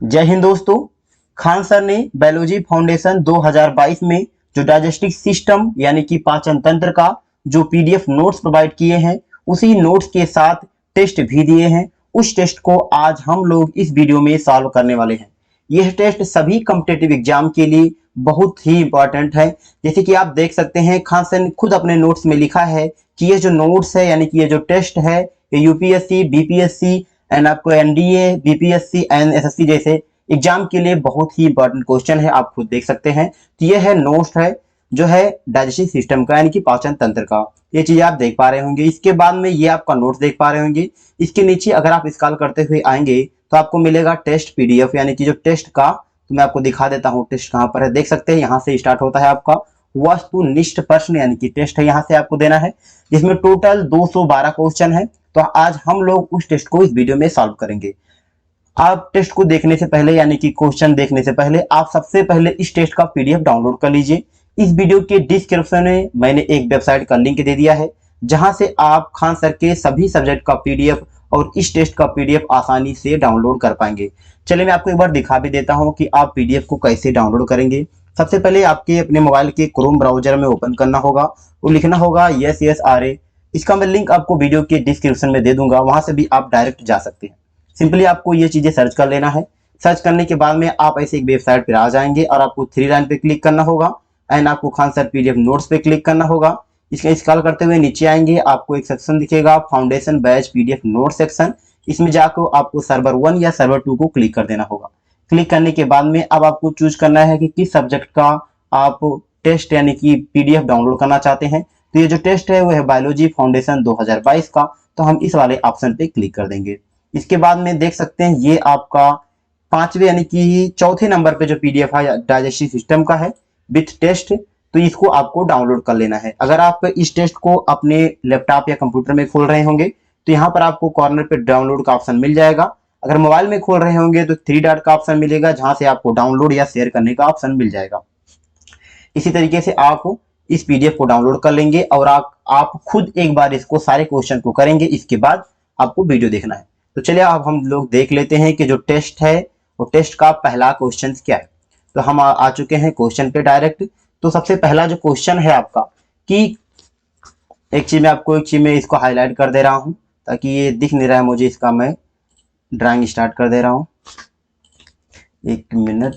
जय हिंद दोस्तों। खान सर ने बायोलॉजी फाउंडेशन 2022 में जो डाइजेस्टिव सिस्टम यानी कि पाचन तंत्र का जो पीडीएफ नोट्स प्रोवाइड किए हैं, उसी नोट्स के साथ टेस्ट भी दिए हैं। उस टेस्ट को आज हम लोग इस वीडियो में सॉल्व करने वाले हैं। यह टेस्ट सभी कॉम्पिटिटिव एग्जाम के लिए बहुत ही इंपॉर्टेंट है। जैसे कि आप देख सकते हैं, खान सर ने खुद अपने नोट्स में लिखा है कि ये जो नोट्स है यानी कि ये जो टेस्ट है, ये यूपीएससी, बीपीएससी एंड आपको एनडीए, बीपीएससी एंड एसएससी जैसे एग्जाम के लिए बहुत ही इंपॉर्टेंट क्वेश्चन है। आप खुद देख सकते हैं। तो ये है नोट्स है जो है डाइजेस्टिव सिस्टम का यानी कि पाचन तंत्र का। ये चीज आप देख पा रहे होंगे। इसके बाद में ये आपका नोट्स देख पा रहे होंगे। इसके नीचे अगर आप स्क्रॉल करते हुए आएंगे तो आपको मिलेगा टेस्ट पीडीएफ यानी कि जो टेस्ट का। तो मैं आपको दिखा देता हूँ टेस्ट कहाँ पर है। देख सकते हैं यहाँ से स्टार्ट होता है आपका वस्तुनिष्ठ प्रश्न यानी कि टेस्ट है, यहाँ से आपको देना है, जिसमें टोटल 212 क्वेश्चन है। तो आज हम लोग उस टेस्ट को इस वीडियो में सॉल्व करेंगे। आप टेस्ट को देखने से पहले यानी कि क्वेश्चन देखने से पहले आप सबसे पहले इस टेस्ट का पीडीएफ डाउनलोड कर लीजिए। इस वीडियो के डिस्क्रिप्शन में मैंने एक वेबसाइट का लिंक दे दिया है, जहां से आप खान सर के सभी सब्जेक्ट का पीडीएफ और इस टेस्ट का पीडीएफ आसानी से डाउनलोड कर पाएंगे। चलिए मैं आपको एक बार दिखा भी देता हूं कि आप पीडीएफ को कैसे डाउनलोड करेंगे। सबसे पहले आपके अपने मोबाइल के क्रोम ब्राउजर में ओपन करना होगा और लिखना होगा YesRA। इसका मैं लिंक आपको वीडियो के डिस्क्रिप्शन में दे दूंगा, वहां से भी आप डायरेक्ट जा सकते हैं। सिंपली आपको ये चीजें सर्च कर लेना है। सर्च करने के बाद में आप ऐसे एक वेबसाइट पर आ जाएंगे और आपको थ्री लाइन पे क्लिक करना होगा एंड आपको खान सर पीडीएफ नोट्स पे क्लिक करना होगा। इसका स्क्रॉल करते हुए नीचे आएंगे, आपको एक सेक्शन दिखेगा foundation batch PDF note section. इसमें जाकर आपको सर्वर 1 या सर्वर 2 को क्लिक कर देना होगा। क्लिक करने के बाद में अब आपको चूज करना है कि किस सब्जेक्ट का आप टेस्ट यानी कि पीडीएफ डाउनलोड करना चाहते हैं। तो ये जो टेस्ट है वो है बायोलॉजी फाउंडेशन 2022 का, तो हम इस वाले ऑप्शन पे क्लिक कर देंगे। इसके बाद में देख सकते हैं ये आपका पांचवे यानी कि चौथे नंबर पे जो पीडीएफ है डाइजेस्टिव सिस्टम का है विथ टेस्ट। तो इसको आपको डाउनलोड कर लेना है। अगर आप इस टेस्ट को अपने लैपटॉप या कंप्यूटर में खोल रहे होंगे तो यहाँ पर आपको कॉर्नर पे डाउनलोड का ऑप्शन मिल जाएगा। अगर मोबाइल में खोल रहे होंगे तो थ्री डॉट का ऑप्शन मिलेगा, जहां से आपको डाउनलोड या शेयर करने का ऑप्शन मिल जाएगा। इसी तरीके से आप इस पीडीएफ को डाउनलोड कर लेंगे और आप खुद एक बार इसको सारे क्वेश्चन को करेंगे। इसके बाद आपको वीडियो देखना है। तो चलिए अब हम लोग देख लेते हैं कि जो टेस्ट है वो टेस्ट का पहला क्वेश्चन क्या है। तो हम आ चुके हैं क्वेश्चन पे डायरेक्ट। तो सबसे पहला जो क्वेश्चन है आपका कि एक चीज में इसको हाईलाइट कर दे रहा हूं ताकि ये दिख नहीं रहा है मुझे, इसका मैं ड्राइंग स्टार्ट कर दे रहा हूं। एक मिनट।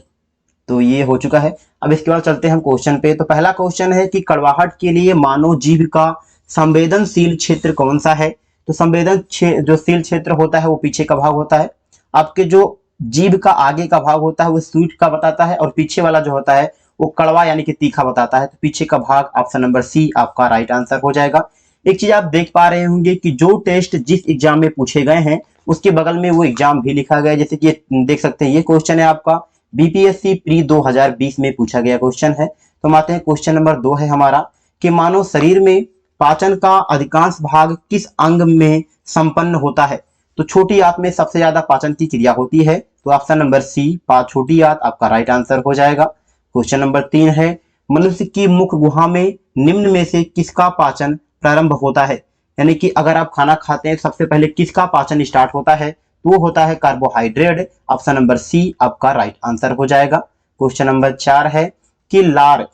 तो ये हो चुका है। अब इसके बाद चलते हैं हम क्वेश्चन पे। तो पहला क्वेश्चन है कि कड़वाहट के लिए मानव जीभ का संवेदनशील क्षेत्र कौन सा है। तो संवेदनशील क्षेत्र होता है वो पीछे का भाग होता है। आपके जो जीभ का आगे का भाग होता है वो स्वीट का बताता है और पीछे वाला जो होता है वो कड़वा यानी कि तीखा बताता है। तो पीछे का भाग ऑप्शन नंबर सी आपका राइट आंसर हो जाएगा। एक चीज आप देख पा रहे होंगे कि जो टेस्ट जिस एग्जाम में पूछे गए हैं उसके बगल में वो एग्जाम भी लिखा गया है। जैसे कि देख सकते हैं ये क्वेश्चन है आपका बीपीएससी प्री 2020 में पूछा गया क्वेश्चन है। तो हम आते हैं क्वेश्चन नंबर 2 है हमारा कि मानव शरीर में पाचन का अधिकांश भाग किस अंग में संपन्न होता है। तो छोटी आंत में सबसे ज्यादा पाचन की क्रिया होती है। तो ऑप्शन नंबर सी छोटी आंत आपका राइट आंसर हो जाएगा। क्वेश्चन नंबर 3 है मनुष्य की मुख गुहा में निम्न में से किसका पाचन प्रारंभ होता है। यानी कि अगर आप खाना खाते हैं सबसे पहले किसका पाचन स्टार्ट होता है, तो वो होता है कार्बोहाइड्रेट। ऑप्शन नंबर सी आपका राइट आंसर हो जाएगा। क्वेश्चन नंबर 4 है कि लार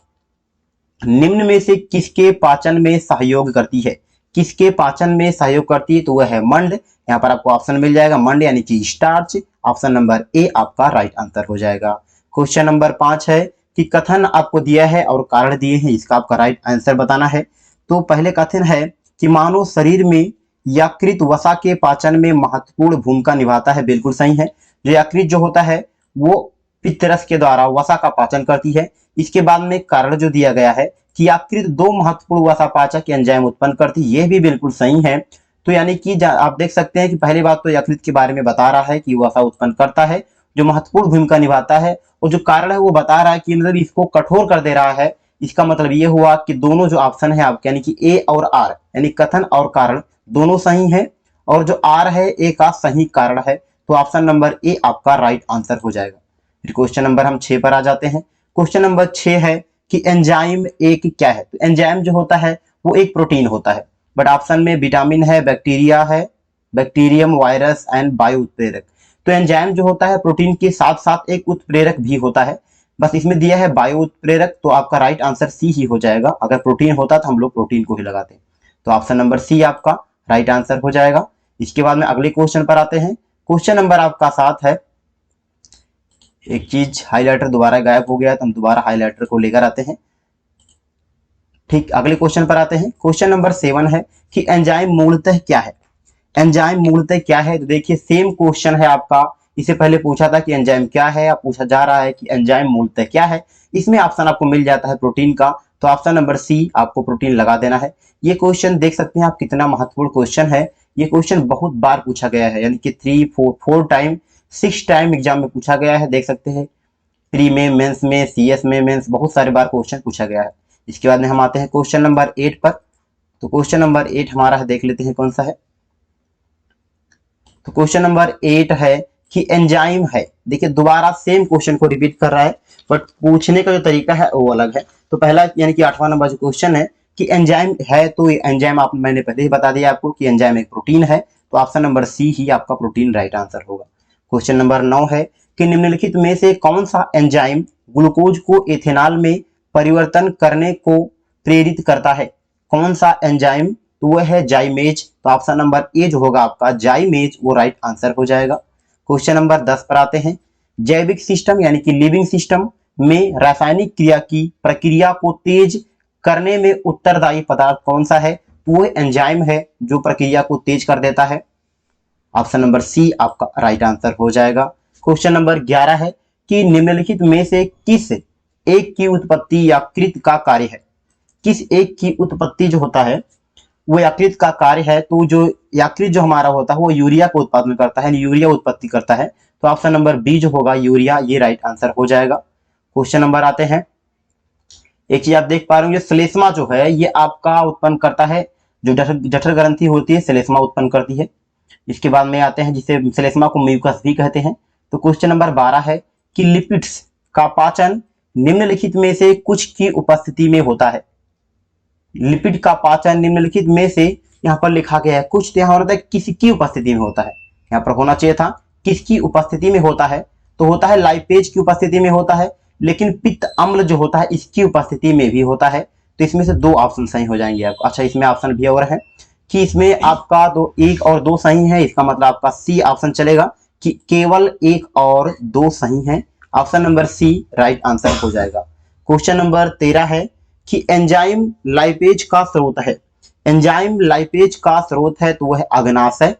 निम्न में से किसके पाचन में सहयोग करती है। किसके पाचन में सहयोग करती है, तो वह है मंड। यहाँ पर आपको ऑप्शन मिल जाएगा मंड यानी कि स्टार्च। ऑप्शन नंबर ए आपका राइट आंसर हो जाएगा। क्वेश्चन नंबर 5 है कि कथन आपको दिया है और कारण दिए हैं, इसका आपका राइट आंसर बताना है। तो पहले कथन है कि मानव शरीर में यकृत वसा के पाचन में महत्वपूर्ण भूमिका निभाता है। बिल्कुल सही है। जो यकृत जो होता है वो पित्तरस के द्वारा वसा का पाचन करती है। इसके बाद में कारण जो दिया गया है कि यकृत 2 महत्वपूर्ण वसा पाचक एंजाइम उत्पन्न करती है, यह भी बिल्कुल सही है। तो यानी कि आप देख सकते हैं कि पहली बात तो यकृत के बारे में बता रहा है कि वसा उत्पन्न करता है, जो महत्वपूर्ण भूमिका निभाता है, और जो कारण है वो बता रहा है कि मतलब इसको कठोर कर दे रहा है। इसका मतलब ये हुआ कि दोनों जो ऑप्शन है आपके यानी कि ए और आर यानी कथन और कारण दोनों सही है, और जो आर है ए का सही कारण है। तो ऑप्शन नंबर ए आपका राइट आंसर हो जाएगा। फिर क्वेश्चन नंबर हम 6 पर आ जाते हैं। क्वेश्चन नंबर 6 है कि एंजाइम एक क्या है। तो एंजाइम जो होता है वो एक प्रोटीन होता है, बट ऑप्शन में विटामिन है, बैक्टीरिया है, बैक्टीरियम, वायरस एंड बायो उत्प्रेरक। तो एंजाइम जो होता है प्रोटीन के साथ साथ एक उत्प्रेरक भी होता है, बस इसमें दिया है बायो उत्प्रेरक, तो आपका राइट आंसर सी ही हो जाएगा। अगर प्रोटीन होता तो हम लोग प्रोटीन को ही लगाते, तो ऑप्शन नंबर सी आपका राइट आंसर हो जाएगा। इसके बाद में अगले क्वेश्चन पर आते हैं। क्वेश्चन नंबर आपका 7 है। एक चीज हाईलाइटर दोबारा गायब हो गया, तो हम दोबारा हाईलाइटर को लेकर आते हैं। ठीक, अगले क्वेश्चन पर आते हैं। क्वेश्चन नंबर 7 है कि एंजाइम मूलतः क्या है। एंजाइम मूलतः क्या है, तो देखिए सेम क्वेश्चन है आपका, इससे पहले पूछा था कि एंजाइम क्या है, अब पूछा जा रहा है कि एंजाइम मूलतः क्या है। इसमें ऑप्शन आपको मिल जाता है प्रोटीन का, तो ऑप्शन नंबर सी आपको प्रोटीन लगा देना है। ये क्वेश्चन देख सकते हैं आप कितना महत्वपूर्ण क्वेश्चन है। ये क्वेश्चन बहुत बार पूछा गया है, यानी कि 3, 4 टाइम 6 टाइम एग्जाम में पूछा गया है। देख सकते हैं प्री में, मेंस में, सीएस में, मेंस, बहुत सारे बार क्वेश्चन पूछा गया है। इसके बाद में हम आते हैं क्वेश्चन नंबर 8 पर। तो क्वेश्चन नंबर 8 हमारा है, देख लेते हैं कौन सा है। तो क्वेश्चन नंबर 8 है कि एंजाइम है। देखिए दोबारा सेम क्वेश्चन को रिपीट कर रहा है, बट पूछने का जो तरीका है वो अलग है। तो पहला यानी कि 8वां नंबर जो क्वेश्चन है कि एंजाइम है, तो एंजाइम आप मैंने पहले ही बता दिया आपको कि एंजाइम एक प्रोटीन है, तो ऑप्शन नंबर सी ही आपका प्रोटीन राइट आंसर होगा। क्वेश्चन नंबर 9 है कि निम्नलिखित में से कौन सा एंजाइम ग्लूकोज को इथेनॉल में परिवर्तन करने को प्रेरित करता है। कौन सा एंजाइम, तो वो है जाइमेज, तो ऑप्शन नंबर ए जो होगा आपका जाइमेज वो राइट आंसर हो जाएगा। क्वेश्चन नंबर 10 पर आते हैं। जैविक सिस्टम यानी कि लिविंग सिस्टम में रासायनिक क्रिया की प्रक्रिया को तेज करने में उत्तरदायी पदार्थ कौन सा है, तो वो एंजाइम है जो प्रक्रिया को तेज कर देता है। ऑप्शन नंबर सी आपका राइट आंसर हो जाएगा। क्वेश्चन नंबर 11 है कि निम्नलिखित में से किस एक की उत्पत्ति यकृत का कार्य है। किस एक की उत्पत्ति जो होता है वो यकृत का कार्य है, तो जो यकृत जो हमारा होता है वो यूरिया को उत्पादन करता है, यूरिया उत्पत्ति करता है, तो ऑप्शन नंबर बी जो होगा यूरिया, ये राइट आंसर हो जाएगा। क्वेश्चन नंबर आते हैं। एक चीज आप देख पा रहे होंगे, श्लेष्मा जो है ये आपका उत्पन्न करता है, जो जठर ग्रंथि होती है श्लेष्मा उत्पन्न करती है। इसके बाद में आते हैं जिसे श्लेष्मा को म्यूकस भी कहते हैं। तो क्वेश्चन नंबर 12 है कि लिपिड्स का पाचन निम्नलिखित में से कुछ की उपस्थिति में होता है। लिपिड का पाचन निम्नलिखित में से, यहाँ पर लिखा गया है कुछ, तो यहाँ होता है किसकी उपस्थिति में होता है, यहाँ पर होना चाहिए था किसकी उपस्थिति में होता है, तो होता है लाइपेज की उपस्थिति में होता है, लेकिन पित्त अम्ल जो होता है इसकी उपस्थिति में भी होता है। तो इसमें से 2 ऑप्शन सही हो जाएंगे आपको। अच्छा, इसमें ऑप्शन भी और है कि इसमें आपका 1 और 2 सही है, इसका मतलब आपका सी ऑप्शन चलेगा कि केवल 1 और 2 सही है। Option number C right answer हो जाएगा। क्वेश्चन नंबर 13 है कि एंजाइम लाइपेज का स्रोत है। एंजाइम लाइपेज का स्रोत है, तो वह है अग्नाशय,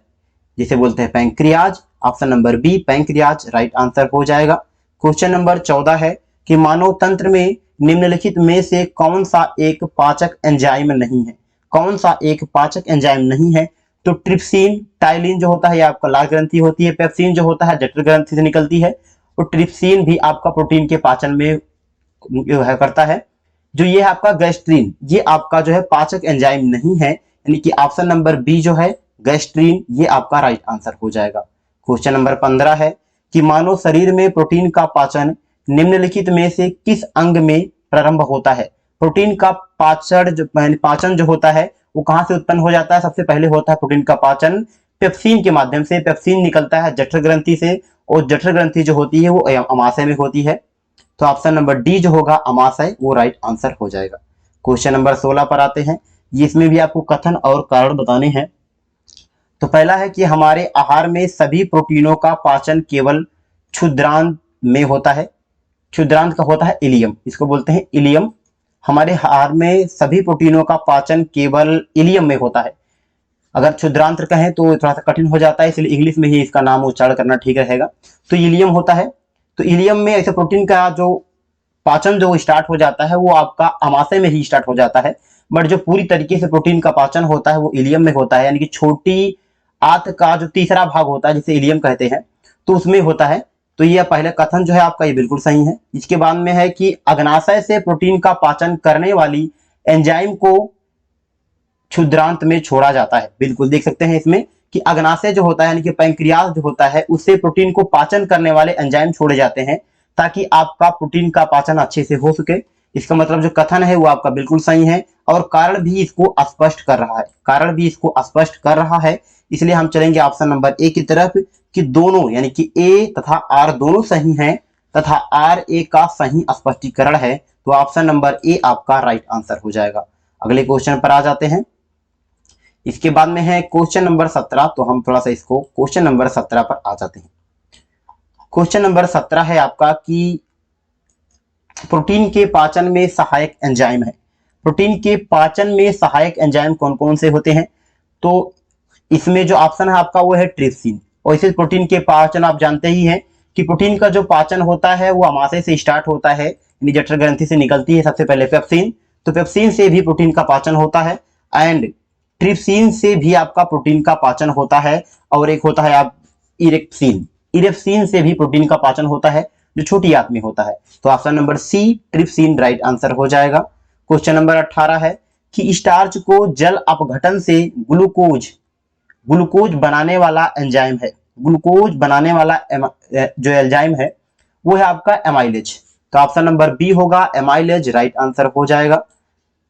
जिसे बोलते हैं pancreas. Option number B pancreas right answer हो जाएगा। क्वेश्चन नंबर 14 है कि मानव तंत्र में निम्नलिखित में से कौन सा एक पाचक एंजाइम नहीं है। कौन सा एक पाचक एंजाइम नहीं है, तो ट्रिप्सिन, टाइलिन जो होता है ये आपका लाल ग्रंथि होती है, पेप्सिन जो होता है जठर ग्रंथि से निकलती है, और ट्रिप्सिन भी आपका प्रोटीन के पाचन में करता है। जो ये है आपका गैस्ट्रीन, ये आपका जो है पाचक एंजाइम नहीं है, यानी कि ऑप्शन नंबर बी जो है गैस्ट्रीन, ये आपका राइट आंसर हो जाएगा। क्वेश्चन नंबर 15 है कि मानव शरीर में प्रोटीन का पाचन निम्नलिखित में से किस अंग में प्रारंभ होता है। प्रोटीन का पाचन जो होता है वो कहां से उत्पन्न हो जाता है, सबसे पहले होता है प्रोटीन का पाचन पेप्सिन के माध्यम से। पेप्सिन निकलता है जठर ग्रंथि से, और जठर ग्रंथि जो होती है वो अमाशय में होती है, तो ऑप्शन नंबर डी जो होगा अमाशय वो राइट आंसर हो जाएगा। क्वेश्चन नंबर 16 पर आते हैं, इसमें भी आपको कथन और कारण बताने हैं। तो पहला है कि हमारे आहार में सभी प्रोटीनों का पाचन केवल क्षुद्रांत में होता है। क्षुद्रांत का होता है इलियम, इसको बोलते हैं इलियम। हमारे आहार में सभी प्रोटीनों का पाचन केवल इलियम में होता है। अगर क्षुद्रांत कहें तो थोड़ा सा कठिन हो जाता है, इसलिए इंग्लिश में ही इसका नाम उच्चारण करना ठीक रहेगा। तो इलियम होता है, तो इलियम में ऐसे प्रोटीन का जो पाचन जो स्टार्ट हो जाता है वो आपका अमाशय में ही स्टार्ट हो जाता है, बट जो पूरी तरीके से प्रोटीन का पाचन होता है वो इलियम में होता है, यानी कि छोटी आंत का जो तीसरा भाग होता है जिसे इलियम कहते हैं, तो उसमें होता है। तो ये पहले कथन जो है आपका ये बिल्कुल सही है। इसके बाद में है कि अग्नाशय से प्रोटीन का पाचन करने वाली एंजाइम को क्षुद्रांत में छोड़ा जाता है। बिल्कुल देख सकते हैं इसमें कि अग्नाशय जो होता है यानी कि पैंक्रियाज जो होता है उससे प्रोटीन को पाचन करने वाले एंजाइम छोड़े जाते हैं, ताकि आपका प्रोटीन का पाचन अच्छे से हो सके। इसका मतलब जो कथन है वो आपका बिल्कुल सही है, और कारण भी इसको स्पष्ट कर रहा है, कारण भी इसको स्पष्ट कर रहा है। इसलिए हम चलेंगे ऑप्शन नंबर ए की तरफ कि दोनों यानी कि ए तथा आर दोनों सही हैं तथा आर ए का सही स्पष्टीकरण है, तो ऑप्शन नंबर ए आपका राइट आंसर हो जाएगा। अगले क्वेश्चन पर आ जाते हैं। इसके बाद में है क्वेश्चन नंबर 17, तो हम थोड़ा सा इसको क्वेश्चन नंबर 17 पर आ जाते हैं। क्वेश्चन नंबर 17 है आपका कि प्रोटीन के पाचन में सहायक एंजाइम है। प्रोटीन के पाचन में सहायक एंजाइम कौन कौन से होते हैं? तो इसमें जो ऑप्शन है आपका वो है ट्रिप्सिन। और इसे प्रोटीन के पाचन आप जानते ही हैं कि प्रोटीन का जो पाचन होता है वो अमाशय से स्टार्ट होता है, जठर ग्रंथि से निकलती है सबसे पहले पेप्सिन, तो पेप्सिन से भी प्रोटीन का पाचन होता है एंड ट्रिप्सिन से भी आपका प्रोटीन का पाचन होता है। और एक होता है आप इरेप्सिन, इरेप्सिन से भी प्रोटीन का पाचन होता है जो छोटी आंत में होता है। तो option number C trypsin right answer हो जाएगा। क्वेश्चन नंबर 18 है कि स्टार्च को जल अपघटन से ग्लूकोज बनाने वाला एंजाइम है, ग्लूकोज बनाने वाला जो एंजाइम है वो है आपका एमाइलेज। तो ऑप्शन नंबर बी होगा एमाइलेज राइट आंसर हो जाएगा।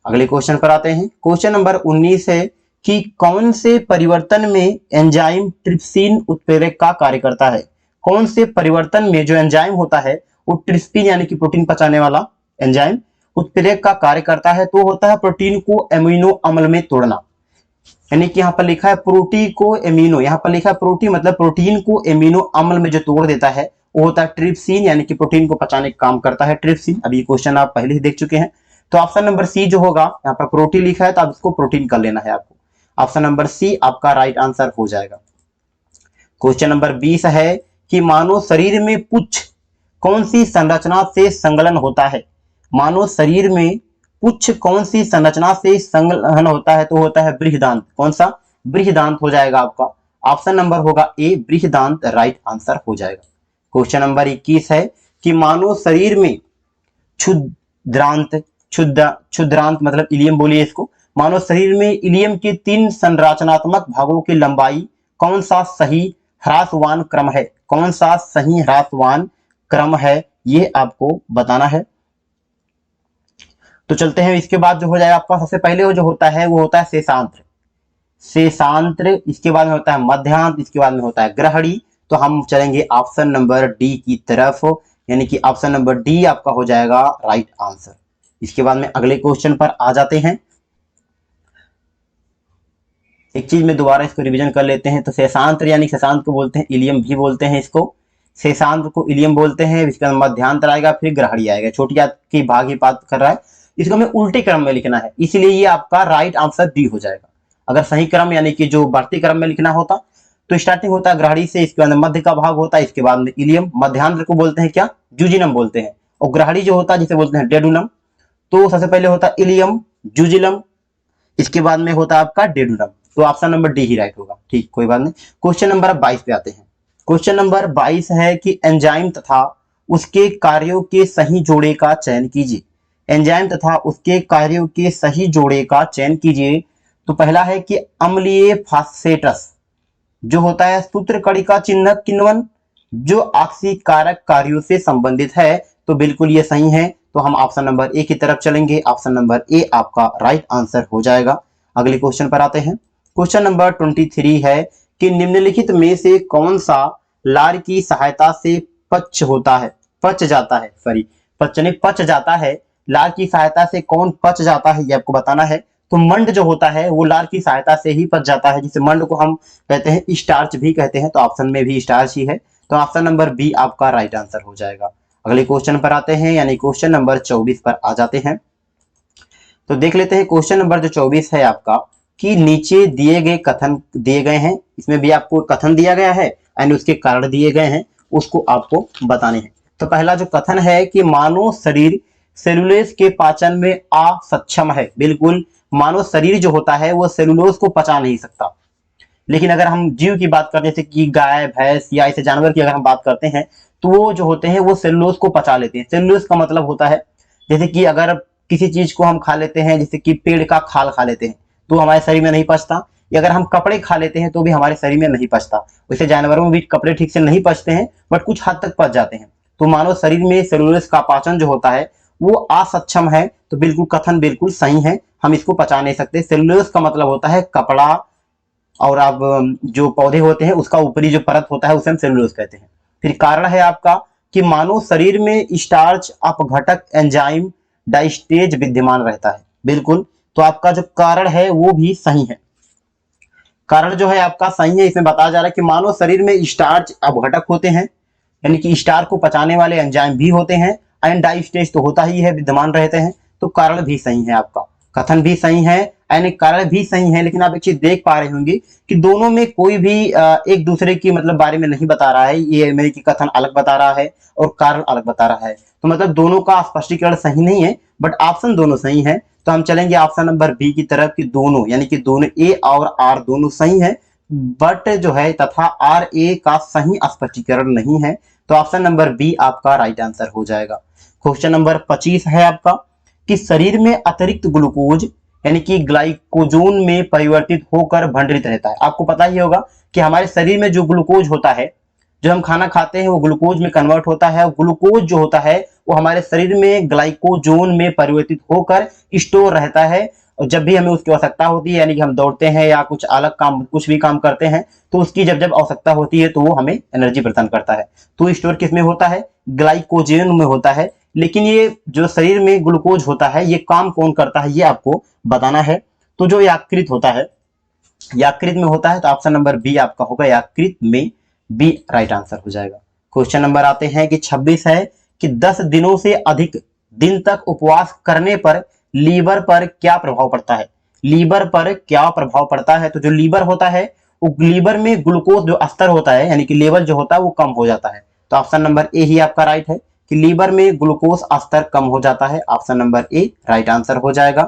अगले क्वेश्चन पर आते हैं। क्वेश्चन नंबर 19 है कि कौन से परिवर्तन में एंजाइम ट्रिप्सिन उत्प्रेरक का कार्य करता है? कौन से परिवर्तन में जो एंजाइम होता है वो ट्रिप्सिन यानी कि प्रोटीन पचाने वाला एंजाइम उत्प्रेरक का कार्य करता है? तो होता है प्रोटीन को एमिनो अम्ल में तोड़ना, यानी कि यहाँ पर लिखा है प्रोटीन को एमिनो, यहाँ पर लिखा है प्रोटीन मतलब प्रोटीन को एमिनो अम्ल में जो तोड़ देता है वो होता है ट्रिप्सिन, यानी कि प्रोटीन को पचाने का काम करता है ट्रिप्सिन। अभी क्वेश्चन आप पहले ही देख चुके हैं। तो ऑप्शन नंबर सी जो होगा, यहाँ पर प्रोटीन लिखा है तो आप इसको प्रोटीन कर लेना है आपको। ऑप्शन नंबर सी आपका राइट आंसर हो जाएगा। क्वेश्चन नंबर 20 है कि मानव शरीर में पुच्छ कौन सी संरचना से संलग्न होता है? मानव शरीर में पुच्छ कौन सी संरचना से संलग्न होता है? तो होता है बृहदांत। कौन सा? बृहदांत हो जाएगा आपका। ऑप्शन नंबर होगा ए बृहदांत राइट आंसर हो जाएगा। क्वेश्चन नंबर 21 है कि मानव शरीर में क्षुद्रांत मतलब इलियम बोलिए इसको। मानव शरीर में इलियम के 3 संरचनात्मक भागों की लंबाई कौन सा सही ह्रासवान क्रम है? कौन सा सही ह्रासवान क्रम है ये आपको बताना है। तो चलते हैं। इसके बाद जो हो जाएगा आपका सबसे पहले जो होता है वो होता है शेषांत्र, शेषांत्र, इसके बाद में होता है मध्यांत, इसके बाद में होता है ग्रहणी। तो हम चलेंगे ऑप्शन नंबर डी की तरफ, यानी कि ऑप्शन नंबर डी आपका हो जाएगा राइट आंसर। इसके बाद में अगले क्वेश्चन पर आ जाते हैं। एक चीज में दोबारा इसको रिवीजन कर लेते हैं। तो शेषांत्र यानी शेषांत्र को बोलते हैं इलियम भी बोलते हैं इसको, शेषांत्र को इलियम बोलते हैं। इसके बाद मध्यांतर आएगा, फिर ग्रहणी आएगा। छोटी आंत की भाग ही बात कर रहा है, इसको हमें उल्टे क्रम में लिखना है, इसलिए ये आपका राइट आंसर डी हो जाएगा। अगर सही क्रम यानी कि जो बढ़ती क्रम में लिखना होता तो स्टार्टिंग होता है ग्रहणी से, इसके बाद मध्य का भाग होता है, इसके बाद में इलियम। मध्यांतर को बोलते हैं क्या? जुजिनम बोलते हैं। और ग्रहणी जो होता है जिसे बोलते हैं डेडुनम। तो सबसे पहले होता है इलियम, जुजिलम, इसके बाद में होता है आपका डेडुनम। तो ऑप्शन नंबर डी ही राइट होगा। ठीक, कोई बात नहीं। क्वेश्चन नंबर 22 पे आते हैं। क्वेश्चन नंबर 22 है कि एंजाइम तथा उसके कार्यों के सही जोड़े का चयन कीजिए। एंजाइम तथा उसके कार्यों के सही जोड़े का चयन कीजिए। तो पहला है कि अम्लीय फास्फेटस जो होता है सूत्र कणिका चिन्हक किण्वन जो ऑक्सीकारक कार्यों से संबंधित है। तो बिल्कुल ये सही है। तो हम ऑप्शन नंबर ए की तरफ चलेंगे। ऑप्शन नंबर ए आपका राइट आंसर हो जाएगा। अगले क्वेश्चन पर आते हैं। क्वेश्चन नंबर 23 है कि निम्नलिखित में से कौन सा लार की सहायता से पच जाता है। लार की सहायता से कौन पच जाता है ये आपको बताना है। तो मंड जो होता है वो लार की सहायता से ही पच जाता है, जिसे मंड को हम कहते हैं स्टार्च भी कहते हैं। तो ऑप्शन में भी स्टार्च ही है। तो ऑप्शन नंबर बी आपका राइट आंसर हो जाएगा। अगले क्वेश्चन पर आते हैं, यानी क्वेश्चन नंबर 24 पर आ जाते हैं। तो देख लेते हैं क्वेश्चन नंबर जो 24 है आपका कि नीचे दिए गए कथन दिए गए हैं, इसमें भी आपको कथन दिया गया है एंड उसके कारण दिए गए हैं, उसको आपको बताने हैं। तो पहला जो कथन है कि मानव शरीर सेलुलोज के पाचन में असक्षम है। बिल्कुल, मानव शरीर जो होता है वो सेलुलोज को पचा नहीं सकता। लेकिन अगर हम जीव की बात करते हैं, जैसे कि गाय, भैंस या ऐसे जानवर की अगर हम बात करते हैं, तो वो जो होते हैं वो सेलुलोज को पचा लेते हैं। सेलुलोज का मतलब होता है जैसे कि अगर किसी चीज को हम खा लेते हैं, जैसे कि पेड़ का खाल खा लेते हैं तो हमारे शरीर में नहीं पचता, या अगर हम कपड़े खा लेते हैं तो भी हमारे शरीर में नहीं पचता। वैसे जानवरों में भी कपड़े ठीक से नहीं पचते हैं, बट कुछ हद तक पच जाते हैं। तो मानव शरीर में सेलुलोज का पाचन जो होता है वो असक्षम है। तो बिल्कुल कथन बिल्कुल सही है, हम इसको पचा नहीं सकते। सेलुलोज का मतलब होता है कपड़ा, और अब जो पौधे होते हैं उसका ऊपरी जो परत होता है उसे हम सेलुलोज कहते हैं। फिर कारण है आपका कि मानव शरीर में स्टार्च अपघटक एंजाइम डाइस्टेज विद्यमान रहता है। बिल्कुल, तो आपका जो कारण है वो भी सही है। कारण जो है आपका सही है। इसमें बताया जा रहा है कि मानव शरीर में स्टार्च अपघटक होते हैं, यानी कि स्टार्च को पचाने वाले एंजाइम भी होते हैं, एंड डाइस्टेज तो होता ही है, विद्यमान रहते हैं। तो कारण भी सही है आपका, कथन भी सही है यानी कारण भी सही है। लेकिन आप एक चीज देख पा रहे होंगे कि दोनों में कोई भी एक दूसरे की मतलब बारे में नहीं बता रहा है। ये मेरे की कथन अलग बता रहा है और कारण अलग बता रहा है, तो मतलब दोनों का स्पष्टीकरण सही नहीं है, बट ऑप्शन दोनों सही है। तो हम चलेंगे ऑप्शन नंबर बी की तरफ कि दोनों, यानी कि दोनों ए और आर दोनों सही है, बट जो है तथा आर ए का सही स्पष्टीकरण नहीं है। तो ऑप्शन नंबर बी आपका राइट आंसर हो जाएगा। क्वेश्चन नंबर 25 है आपका कि शरीर में अतिरिक्त ग्लूकोज यानी कि ग्लाइकोजोन में परिवर्तित होकर भंडारित रहता है। आपको पता ही होगा कि हमारे शरीर में जो ग्लूकोज होता है, जो हम खाना खाते हैं वो ग्लूकोज में कन्वर्ट होता है, और ग्लूकोज जो होता है वो हमारे शरीर में ग्लाइकोजोन में परिवर्तित होकर स्टोर रहता है। और जब भी हमें उसकी आवश्यकता होती है, यानी कि हम दौड़ते हैं या कुछ अलग काम, कुछ भी काम करते हैं, तो उसकी जब जब आवश्यकता होती है तो वो हमें एनर्जी प्रदान करता है। तो स्टोर किस में होता है? ग्लाइकोजन में होता है। लेकिन ये जो शरीर में ग्लूकोज होता है ये काम कौन करता है ये आपको बताना है। तो जो यकृत होता है, यकृत में होता है, तो ऑप्शन नंबर बी आपका होगा यकृत में, बी राइट आंसर हो जाएगा। क्वेश्चन नंबर आते हैं कि 26 है कि 10 दिनों से अधिक दिन तक उपवास करने पर लीवर पर क्या प्रभाव पड़ता है? लीवर पर क्या प्रभाव पड़ता है? तो जो लीवर होता है वो लीवर में ग्लूकोज जो स्तर होता है यानी कि लेवल जो होता है वो कम हो जाता है। तो ऑप्शन नंबर ए ही आपका राइट है कि लीवर में ग्लूकोज स्तर कम हो जाता है। Option number A right answer हो जाएगा।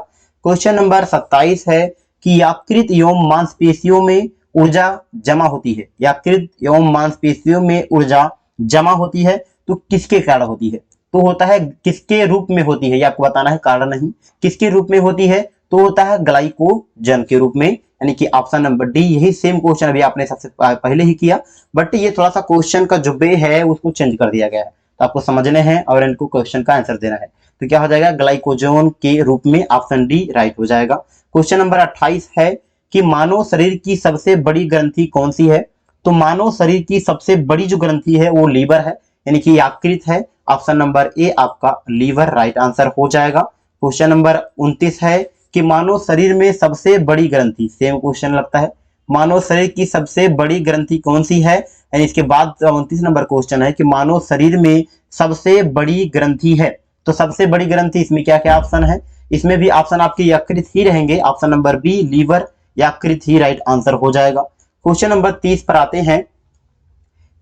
क्वेश्चन नंबर 27 है कि यकृत एवं मांसपेशियों में ऊर्जा जमा होती है। यकृत एवं मांसपेशियों में ऊर्जा जमा होती है तो किसके कारण होती है? तो होता है किसके रूप में होती है ये आपको बताना है, कारण नहीं। किसके रूप में होती है? तो होता है ग्लाइकोजन के रूप में, यानी कि ऑप्शन नंबर डी। यही सेम क्वेश्चन अभी आपने सबसे पहले ही किया, बट ये थोड़ा सा क्वेश्चन का जो वे है उसको चेंज कर दिया गया है, तो आपको समझने हैं और इनको क्वेश्चन का आंसर देना है। तो क्या हो जाएगा? ग्लाइकोजन के रूप में, ऑप्शन डी राइट हो जाएगा। क्वेश्चन नंबर 28 है कि मानव शरीर की सबसे बड़ी ग्रंथि कौन सी है? तो मानव शरीर की सबसे बड़ी जो ग्रंथि है वो लीवर है, यानी कि यकृत है। ऑप्शन नंबर ए आपका लीवर राइट आंसर हो जाएगा। क्वेश्चन नंबर 29 है कि मानव शरीर में सबसे बड़ी ग्रंथि, सेम क्वेश्चन लगता है, मानव शरीर की सबसे बड़ी ग्रंथि कौन सी है? यानी इसके बाद 29 नंबर क्वेश्चन है कि मानव शरीर में सबसे बड़ी ग्रंथि है। तो सबसे बड़ी ग्रंथि इसमें क्या क्या ऑप्शन है? इसमें भी ऑप्शन आपके यकृत ही रहेंगे। ऑप्शन नंबर बी लीवर, यकृत ही राइट आंसर हो जाएगा। क्वेश्चन नंबर 30 पर आते हैं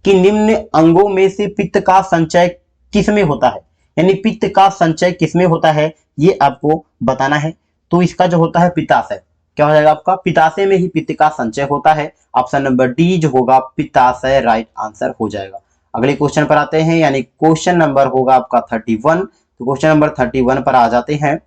कि निम्न अंगों में से पित्त का संचय किसमें होता है? यानी पित्त का संचय किसमें होता है ये आपको बताना है। तो इसका जो होता है पित्ताशय, क्या हो जाएगा आपका? पित्ताशय में ही पित्त का संचय होता है। ऑप्शन नंबर डी जो होगा पित्ताशय राइट आंसर हो जाएगा। अगले क्वेश्चन पर आते हैं, यानी क्वेश्चन नंबर होगा आपका 31। तो क्वेश्चन नंबर 31 पर आ जाते हैं।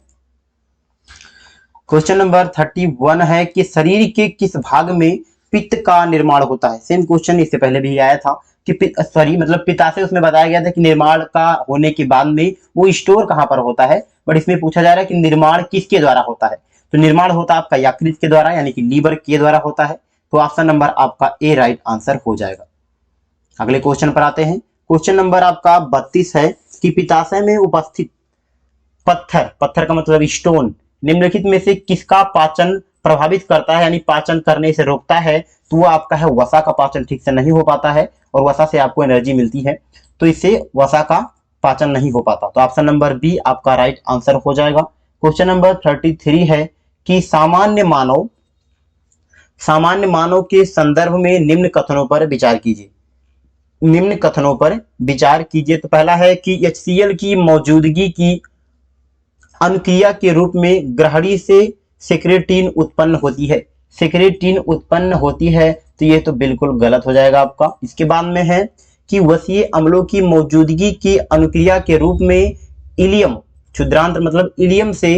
क्वेश्चन नंबर 31 है कि शरीर के किस भाग में पित्त का निर्माण होता है? सेम क्वेश्चन इससे पहले भी आया था कि सॉरी मतलब पित्ताशय, उसमें बताया गया था कि निर्माण का होने के बाद में वो स्टोर कहां पर होता है, बट इसमें पूछा जा रहा है कि निर्माण किसके द्वारा होता है? तो निर्माण होता है आपका यकृत के द्वारा, यानी कि लीवर के द्वारा होता है। तो ऑप्शन नंबर आपका ए राइट आंसर हो जाएगा। अगले क्वेश्चन पर आते हैं। क्वेश्चन नंबर आपका 32 है कि पित्ताशय में उपस्थित पत्थर, पत्थर का मतलब स्टोन, निम्नलिखित में से किसका पाचन प्रभावित करता है यानी पाचन करने से रोकता है? तो वो आपका है वसा का पाचन ठीक से नहीं हो पाता है, और वसा से आपको एनर्जी मिलती है, तो इससे वसा का पाचन नहीं हो पाता। तो ऑप्शन नंबर बी आपका राइट आंसर हो जाएगा। क्वेश्चन नंबर 33 है कि सामान्य मानव के संदर्भ में निम्न कथनों पर विचार कीजिए। निम्न कथनों पर विचार कीजिए। तो पहला है कि HCl की मौजूदगी की अनुक्रिया के रूप में ग्रहणी से सेक्रेटिन उत्पन्न होती है। सेक्रेटिन उत्पन्न होती है, तो ये तो बिल्कुल गलत हो जाएगा आपका। इसके बाद में है कि वसीय अम्लों की मौजूदगी की अनुक्रिया के रूप में इलियम, क्षुद्रांत मतलब इलियम से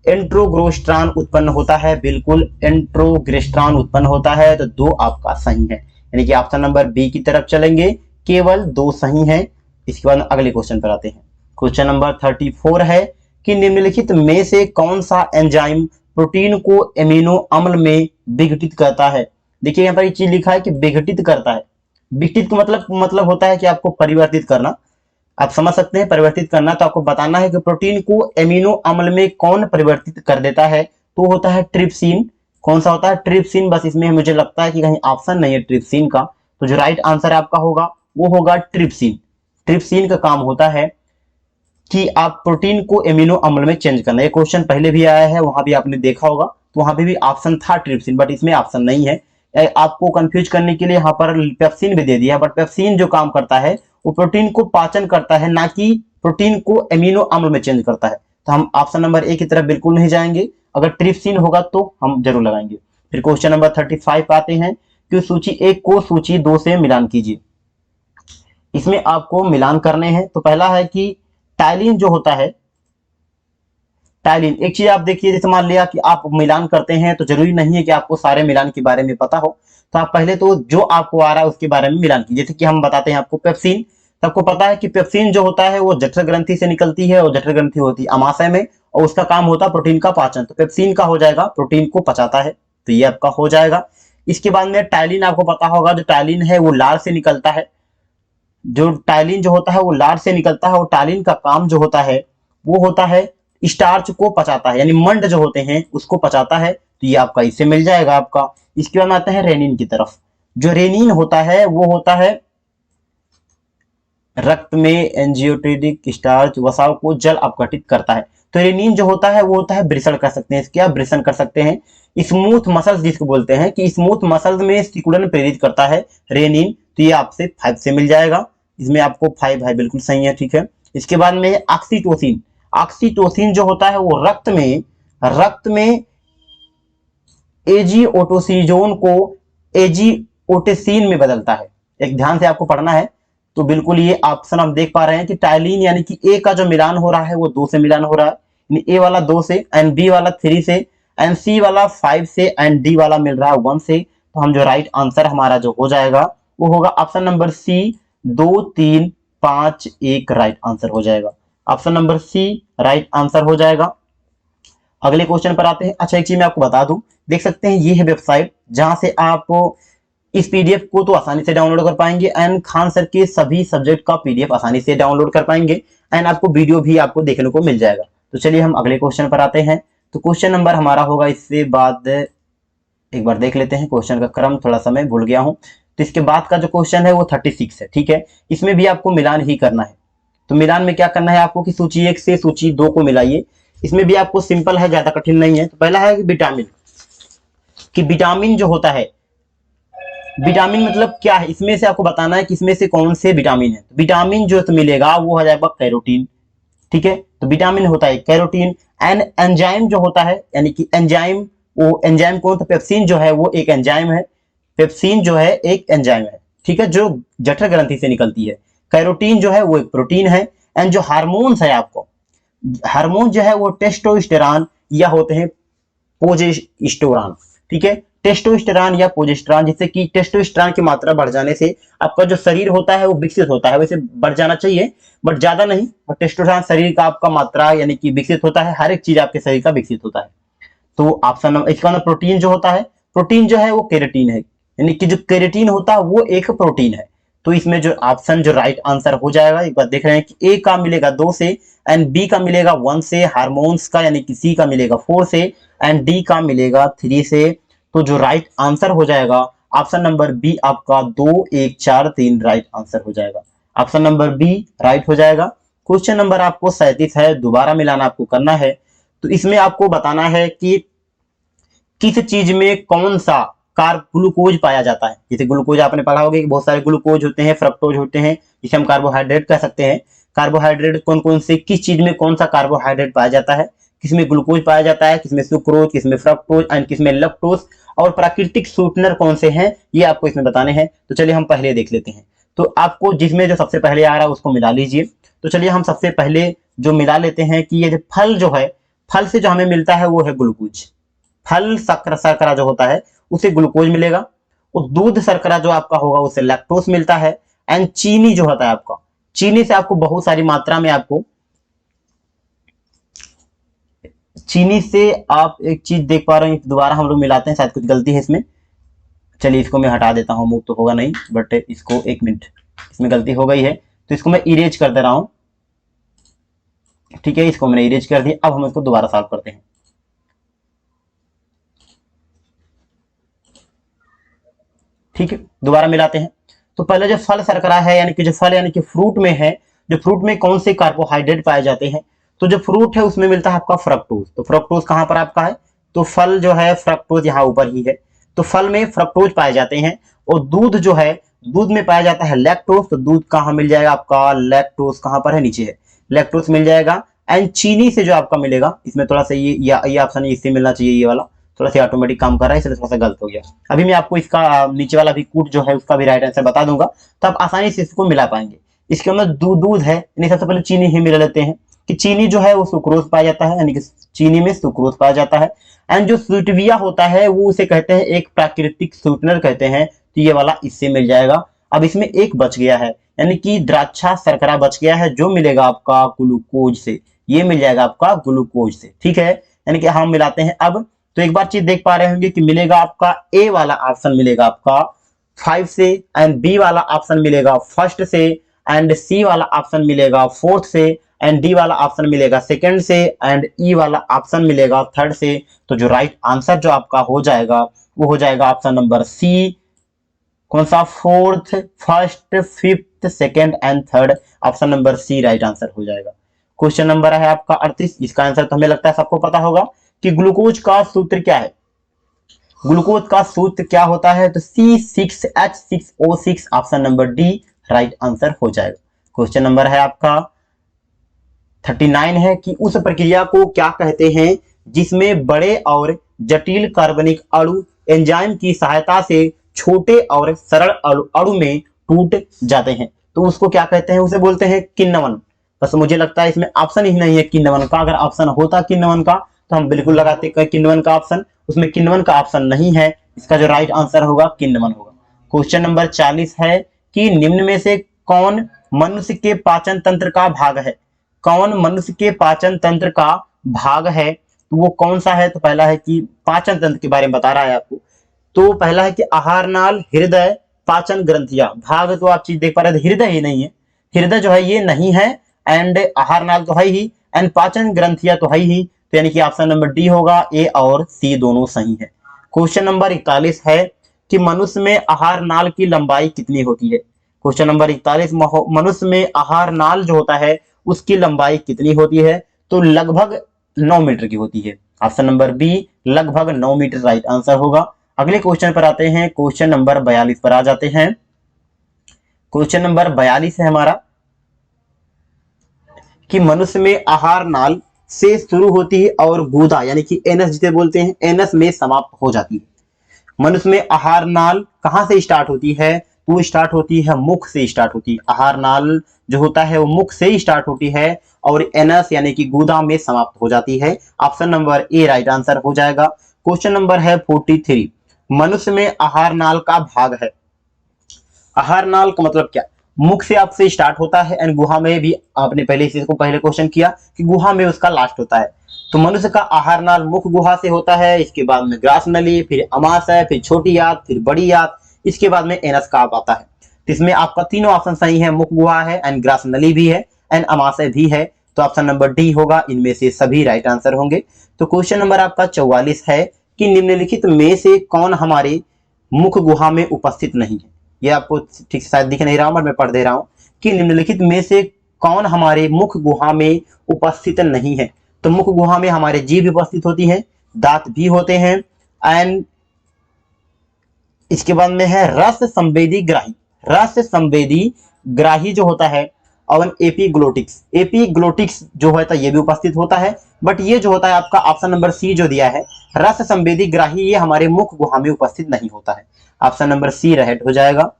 एंट्रोग्रोस्ट्रान उत्पन्न होता है। बिल्कुल एंट्रोग्रेस्ट्रान उत्पन्न होता है। तो दो आपका सही है, यानी कि ऑप्शन नंबर बी की तरफ चलेंगे, केवल दो सही हैं। इसके बाद अगले क्वेश्चन पर आते हैं। क्वेश्चन नंबर 34 है कि निम्नलिखित में से कौन सा एंजाइम प्रोटीन को एमिनो अम्ल में विघटित करता है? देखिए यहाँ पर ये चीज लिखा है कि विघटित करता है। विघटित का मतलब होता है कि आपको परिवर्तित करना। आप समझ सकते हैं परिवर्तित करना, तो आपको बताना है कि प्रोटीन को एमिनो अम्ल में कौन परिवर्तित कर देता है, तो होता है ट्रिप्सिन। कौन सा होता है? ट्रिप्सिन। बस इसमें मुझे लगता है कि कहीं ऑप्शन नहीं है ट्रिप्सिन का, तो जो राइट आंसर आपका होगा वो होगा ट्रिप्सिन। ट्रिप्सिन का काम होता है कि आप प्रोटीन को एमिनो अम्ल में चेंज करना। ये क्वेश्चन पहले भी आया है, वहां भी आपने देखा होगा, तो वहां भी ऑप्शन था ट्रिप्सिन, बट इसमें ऑप्शन नहीं है। आपको कंफ्यूज करने के लिए यहाँ पर पेप्सिन भी दे दिया, बट पेप्सिन जो काम करता है वो प्रोटीन को पाचन करता है, ना कि प्रोटीन को एमिनो अम्ल में चेंज करता है। तो हम ऑप्शन नंबर ए की तरफ बिल्कुल नहीं जाएंगे, अगर ट्रिप्सिन होगा तो हम जरूर लगाएंगे। फिर क्वेश्चन नंबर 35 आते हैं कि सूची 1 को सूची 2 से मिलान कीजिए। इसमें आपको मिलान करने हैं। तो पहला है कि टाइलिन जो होता है, टाइलिन एक चीज आप देखिए, जैसे मान लिया कि आप मिलान करते हैं तो जरूरी नहीं है कि आपको सारे मिलान के बारे में पता हो, तो आप पहले तो जो आपको आ रहा है उसके बारे में मिलान कीजिए। जैसे कि हम बताते हैं आपको पेप्सिन, तो आपको पता है कि पेप्सिन जो होता है वो जठर ग्रंथि से निकलती है, और जठर ग्रंथि होती है अमाशय में, और उसका काम होता है प्रोटीन का पाचन। तो पेप्सिन का हो जाएगा प्रोटीन को पचाता है, तो ये आपका हो जाएगा। इसके बाद में टाइलिन आपको पता होगा, जो टाइलिन है वो लार से निकलता है। जो टाइलिन जो होता है वो लार से निकलता है, और टाइलिन का काम जो होता है वो होता है स्टार्च को पचाता है, यानी मंड जो होते हैं उसको पचाता है। तो ये आपका इससे मिल जाएगा आपका। इसके बाद में आते हैं रेनिन की तरफ। जो रेनिन होता है वो होता है रक्त में एंजियोटेडिक स्टार्च वसाव को जल अपघटित करता है। तो रेनिन जो होता है वो होता है ब्रिसण कर सकते हैं, क्या ब्रिसण कर सकते हैं, स्मूथ मसल्स जिसको बोलते हैं, कि स्मूथ मसल्स में सिकुड़न प्रेरित करता है रेनिन। तो ये आपसे 5 से मिल जाएगा, इसमें आपको 5 है, बिल्कुल सही है, ठीक है। इसके बाद में ऑक्सीटोसिन। ऑक्सीटोसिन जो होता है वो रक्त में एजिओटोसिजोन को एजिओटेसिन में बदलता है। एक ध्यान से आपको पढ़ना है। तो बिल्कुल ये ऑप्शन हम देख पा रहे हैं कि टाइलिन यानी कि ए का जो मिलान हो रहा है वो 2 से मिलान हो रहा है, यानी ए वाला 2 से, एंड बी वाला 3 से, एंड सी वाला 5 से, एंड डी वाला मिल रहा है 1 से। तो हम जो राइट आंसर हमारा जो हो जाएगा वो होगा option number C, 2 3 5 1 right answer हो जाएगा। Option number C right answer हो जाएगा। अगले क्वेश्चन पर आते हैं। अच्छा एक चीज मैं आपको बता दूं, देख सकते हैं ये है वेबसाइट जहां से आप इस पीडीएफ को तो आसानी से डाउनलोड कर पाएंगे, एंड खान सर के सभी सब्जेक्ट का पीडीएफ आसानी से डाउनलोड कर पाएंगे, एंड आपको वीडियो भी आपको देखने को मिल जाएगा। तो चलिए हम अगले क्वेश्चन पर आते हैं। तो क्वेश्चन नंबर हमारा होगा, इससे बाद एक बार देख लेते हैं क्वेश्चन का क्रम, थोड़ा सा मैं भूल गया हूं। तो इसके बाद का जो क्वेश्चन है वो 36 है, ठीक है। इसमें भी आपको मिलान ही करना है। तो मिलान में क्या करना है आपको कि सूची 1 से सूची 2 को मिलाइए। इसमें भी आपको सिंपल है, ज्यादा कठिन नहीं है। तो पहला है विटामिन, कि विटामिन जो होता है, विटामिन मतलब क्या है, इसमें से आपको बताना है कि इसमें से कौन से विटामिन है। तो विटामिन जो मिलेगा वो हो जाएगा कैरोटीन, ठीक है। तो विटामिन होता है कैरोटीन। एंड एंजाइम जो होता है, यानी कि एंजाइम, वो एंजाइम कौन, तो पेप्सिन जो है वो एक एंजाइम है। पेप्सिन जो है एक एंजाइम है, ठीक है, जो जठर ग्रंथि से निकलती है। कैरोटीन जो है वो एक प्रोटीन है। एंड जो हार्मोन्स है, आपको हार्मोन जो है वो टेस्टोस्टेरॉन या होते हैं प्रोजेस्टेरॉन, ठीक है। टेस्टोस्टेरॉन या प्रोजेस्टेरॉन, जिससे कि टेस्टोस्टेरॉन की मात्रा बढ़ जाने से आपका जो शरीर होता है वो विकसित होता है। वैसे बढ़ जाना चाहिए बट ज्यादा नहीं, और टेस्टोस्टेरॉन शरीर का आपका मात्रा यानी कि विकसित होता है, हर एक चीज आपके शरीर का विकसित होता है। तो ऑप्शन नंबर, इसका मतलब प्रोटीन जो होता है, प्रोटीन जो है वो केराटिन है, यानी कि जो केराटिन होता है वो एक प्रोटीन है। तो इसमें जो ऑप्शन जो राइट आंसर हो जाएगा, एक बार देख रहे हैं कि ए का मिलेगा 2 से, एंड बी का मिलेगा 1 से, हार्मोन्स का यानी कि सी का मिलेगा 4 से, एंड डी का मिलेगा 3 से। तो जो राइट आंसर हो जाएगा ऑप्शन नंबर बी आपका 2 1 4 3 राइट आंसर हो जाएगा। ऑप्शन नंबर बी राइट हो जाएगा। क्वेश्चन नंबर आपको 37 है, दोबारा मिलान आपको करना है। तो इसमें आपको बताना है कि किस चीज में कौन सा ग्लूकोज पाया जाता है। जैसे ग्लूकोज आपने पढ़ा होगा कि बहुत सारे ग्लूकोज होते हैं, फ्रक्टोज होते हैं, जिसे हम कार्बोहाइड्रेट कह सकते हैं। कार्बोहाइड्रेट कौन कौन से, किस चीज में कौन सा कार्बोहाइड्रेट पाया जाता है, किसमें ग्लूकोज पाया जाता है, किसमें सुक्रोज, किसमें फ्रक्टोज एंड किसमें लैक्टोज, और प्राकृतिक स्वीटनर कौन से हैं, ये आपको इसमें बताने हैं। तो चलिए हम पहले देख लेते हैं। तो आपको जिसमें जो सबसे पहले आ रहा है उसको मिला लीजिए। तो चलिए हम सबसे पहले जो मिला लेते हैं कि ये जो फल जो है, फल से जो हमें मिलता है वो है ग्लूकोज। फल शर्करा जो होता है उसे ग्लूकोज मिलेगा, और दूध शर्करा जो आपका होगा उसे लैक्टोज मिलता है। एंड चीनी जो होता है आपका, चीनी से आपको बहुत सारी मात्रा में आपको, चीनी से आप एक चीज देख पा रहे हैं, दोबारा हम लोग मिलाते हैं, शायद कुछ गलती है इसमें। चलिए इसको मैं हटा देता हूँ, मूव तो होगा नहीं, बट इसको 1 मिनट, इसमें गलती हो गई है तो इसको मैं इरेज कर दे रहा हूँ। ठीक है, इसको मैंने इरेज कर दिया। अब हम इसको दोबारा सॉल्व करते हैं। ठीक है, दोबारा मिलाते हैं। तो पहले जो फल शर्करा है, यानी कि जो फल यानी कि फ्रूट में है, जो फ्रूट में कौन से कार्बोहाइड्रेट पाए जाते हैं, तो जो फ्रूट है उसमें मिलता है आपका फ्रक्टोज। तो फ्रक्टोज कहां पर आपका है, तो फल जो है फ्रक्टोज यहाँ ऊपर ही है, तो फल में फ्रक्टोज पाए जाते हैं। और दूध जो है, दूध में पाया जाता है लैक्टोज। तो दूध कहाँ मिल जाएगा आपका, लैक्टोज कहां पर है, नीचे है, लैक्टोज मिल जाएगा। एंड चीनी से जो आपका मिलेगा, इसमें थोड़ा सा ये ऑप्शन इससे मिलना चाहिए, ये वाला थोड़ा सा ऑटोमेटिक काम कर रहा है, इसलिए थोड़ा सा गलत हो गया। अभी मैं आपको इसका नीचे वाला भी कूट जो है उसका भी राइट आंसर बता दूंगा, तो आप आसानी से इसको मिला पाएंगे। इसके अंदर दूध है, यानी सबसे पहले चीनी ही मिला लेते हैं कि चीनी जो है वो सुक्रोज पाया जाता है, यानी कि चीनी में सुक्रोज पाया जाता है। एंड जो स्वीटविया होता है वो उसे कहते हैं एक प्राकृतिक स्वीटनर कहते हैं, तो ये वाला इससे मिल जाएगा। अब इसमें एक बच गया है, यानी कि द्राक्षा शर्करा बच गया है, जो मिलेगा आपका ग्लूकोज से, ये मिल जाएगा आपका ग्लूकोज से। ठीक है, यानी कि हम मिलाते हैं अब। तो एक बार चीज देख पा रहे होंगे कि मिलेगा आपका ए वाला ऑप्शन मिलेगा आपका 5 से, एंड बी वाला ऑप्शन मिलेगा फर्स्ट से, एंड सी वाला ऑप्शन मिलेगा फोर्थ से, एंड डी वाला ऑप्शन मिलेगा सेकंड से, एंड ई वाला ऑप्शन मिलेगा थर्ड से। तो जो राइट आंसर जो आपका हो जाएगा वो हो जाएगा ऑप्शन नंबर सी। कौन सा, fourth, first, fifth, second and third, option number C right answer हो जाएगा। क्वेश्चन नंबर है आपका 38, इसका आंसर तो हमें लगता है सबको पता होगा कि ग्लूकोज का सूत्र क्या है। ग्लूकोज का सूत्र क्या होता है, तो C6H6O6, option number D right answer हो जाएगा। क्वेश्चन नंबर है आपका 39 है कि उस प्रक्रिया को क्या कहते हैं जिसमें बड़े और जटिल कार्बनिक अणु एंजाइम की सहायता से छोटे और सरल अणु में टूट जाते हैं, तो उसको क्या कहते हैं, उसे बोलते हैं किण्वन। बस मुझे लगता है इसमें ऑप्शन ही नहीं है किण्वन का, अगर ऑप्शन होता किण्वन का तो हम बिल्कुल लगाते किण्वन का ऑप्शन, उसमें किण्वन का ऑप्शन नहीं है, इसका जो राइट आंसर होगा किण्वन होगा। क्वेश्चन नंबर 40 है कि निम्न में से कौन मनुष्य के पाचन तंत्र का भाग है, कौन मनुष्य के पाचन तंत्र का भाग है, तो वो कौन सा है। तो पहला है कि पाचन तंत्र के बारे में बता रहा है आपको, तो पहला है कि आहार नाल, हृदय, पाचन ग्रंथियां। भाग तो आप चीज देख पा रहे थे, हृदय ही नहीं है, हृदय जो है ये नहीं है, एंड आहार नाल तो है ही, एंड पाचन ग्रंथियां तो है ही, तो यानी कि ऑप्शन नंबर डी होगा, ए और सी दोनों सही है। क्वेश्चन नंबर 41 है कि मनुष्य में आहार नाल की लंबाई कितनी होती है। क्वेश्चन नंबर 41, मनुष्य में आहार नाल जो होता है उसकी लंबाई कितनी होती है, तो लगभग 9 मीटर की होती है। ऑप्शन नंबर बी लगभग 9 मीटर राइट आंसर होगा। अगले क्वेश्चन पर आते हैं, क्वेश्चन नंबर 42 पर आ जाते हैं। क्वेश्चन नंबर 42 है हमारा कि मनुष्य में आहार नाल से शुरू होती है और गुदा यानी कि एनस जिसे बोलते हैं, एनस में समाप्त हो जाती है। मनुष्य में आहार नाल कहां से स्टार्ट होती है, वो स्टार्ट होती है मुख से स्टार्ट होती है। आहार नाल जो होता है वो मुख से ही स्टार्ट होती है और एनस यानी कि गुदा में समाप्त हो जाती है। Option number A right answer हो जाएगा। क्वेश्चन नंबर है 43, मनुष्य में आहार नाल का भाग है। आहार नाल का मतलब क्या, मुख से आपसे स्टार्ट होता है एंड गुहा में भी, आपने पहले इसी को पहले क्वेश्चन किया कि गुहा में उसका लास्ट होता है। तो मनुष्य का आहार नाल मुख गुहा से होता है, इसके बाद में ग्रास नली, फिर अमाशय, फिर छोटी आंत, फिर बड़ी आंत, इसके बाद में एनस काप आता है। तो इसमें आपका तीनों ऑप्शन सही है, मुख गुहा है एंड ग्रास नली भी है एंड अमाशय भी है, तो ऑप्शन नंबर डी होगा, इनमें से सभी राइट आंसर होंगे। तो क्वेश्चन नंबर आपका 44 है कि निम्नलिखित में से कौन हमारे मुख गुहा में उपस्थित नहीं है। ये आपको ठीक से शायद दिख नहीं रहा हूं, बट मैं पढ़ दे रहा हूं कि निम्नलिखित में से कौन हमारे मुख गुहा में उपस्थित नहीं है। तो मुख गुहा में हमारे जीभ उपस्थित होती है, दांत भी होते हैं, एंड इसके बाद में है रस संवेदी ग्राही। रस संवेदी ग्राही जो होता है और एपीग्लोटिक्स, एपीग्लोटिक्स जो होता है ये भी उपस्थित होता है, बट ये जो होता है आपका ऑप्शन नंबर सी जो दिया है रस संवेदी ग्राही, ये हमारे मुख गुहा में उपस्थित नहीं होता है। ऑप्शन नंबर सी राइट हो जाएगा।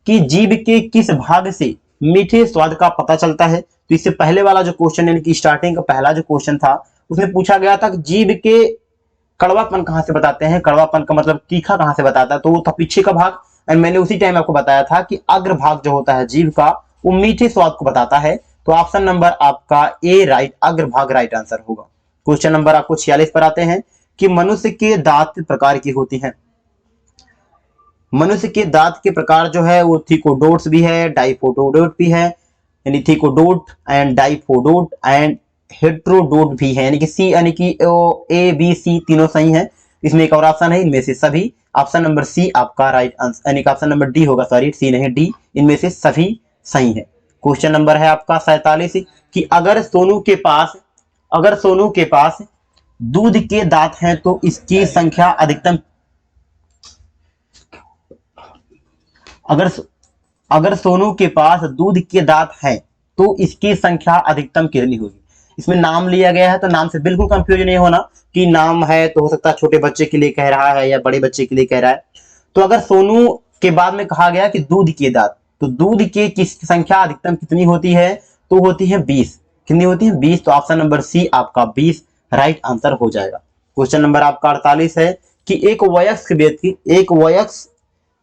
कि जीभ के किस भाग से मीठे स्वाद का पता चलता है, तो इससे पहले वाला जो क्वेश्चन यानी कि स्टार्टिंग का पहला जो क्वेश्चन था उसमें पूछा गया था कि जीभ के कड़वापन कहां से बताते हैं, कड़वापन का मतलब तीखा कहां से बताता है, तो वो था पीछे का भाग। एंड मैंने उसी टाइम आपको बताया था कि अग्र भाग जो होता है जीभ का वो मीठे स्वाद को बताता है, तो ऑप्शन नंबर आपका ए राइट, अग्र भाग राइट आंसर होगा। क्वेश्चन नंबर आपको 46 पर आते हैं कि मनुष्य के दांत प्रकार की होती हैं। मनुष्य के दांत के प्रकार जो है वो थिकोडोट्स भी है, डाइफोटोडोट भी है, यानी थिकोडोट एंड डाइफोडोट एंड हेट्रोडोट भी है, यानी कि सी यानी कि ए बी सी तीनों सही है। इसमें एक और ऑप्शन है, इनमें से सभी। ऑप्शन नंबर सी आपका राइट आंसर, यानी कि ऑप्शन नंबर डी होगा, सॉरी सी नहीं डी, इनमें से सभी सही है। क्वेश्चन नंबर है आपका 47 कि अगर सोनू के पास दूध के दांत हैं तो इसकी संख्या अधिकतम, अगर अगर सोनू के पास दूध के दांत हैं तो इसकी संख्या अधिकतम कितनी होगी। इसमें नाम लिया गया है तो नाम से बिल्कुल कंफ्यूज नहीं होना कि नाम है तो हो सकता है छोटे बच्चे के लिए कह रहा है या बड़े बच्चे के लिए कह रहा है। तो अगर सोनू के बाद में कहा गया कि दूध के दांत, तो दूध के किस संख्या अधिकतम कितनी होती है, तो होती है 20। कितनी होती है 20, तो ऑप्शन नंबर सी आपका 20 राइट आंसर हो जाएगा। क्वेश्चन नंबर आपका 48 है कि एक वयस्क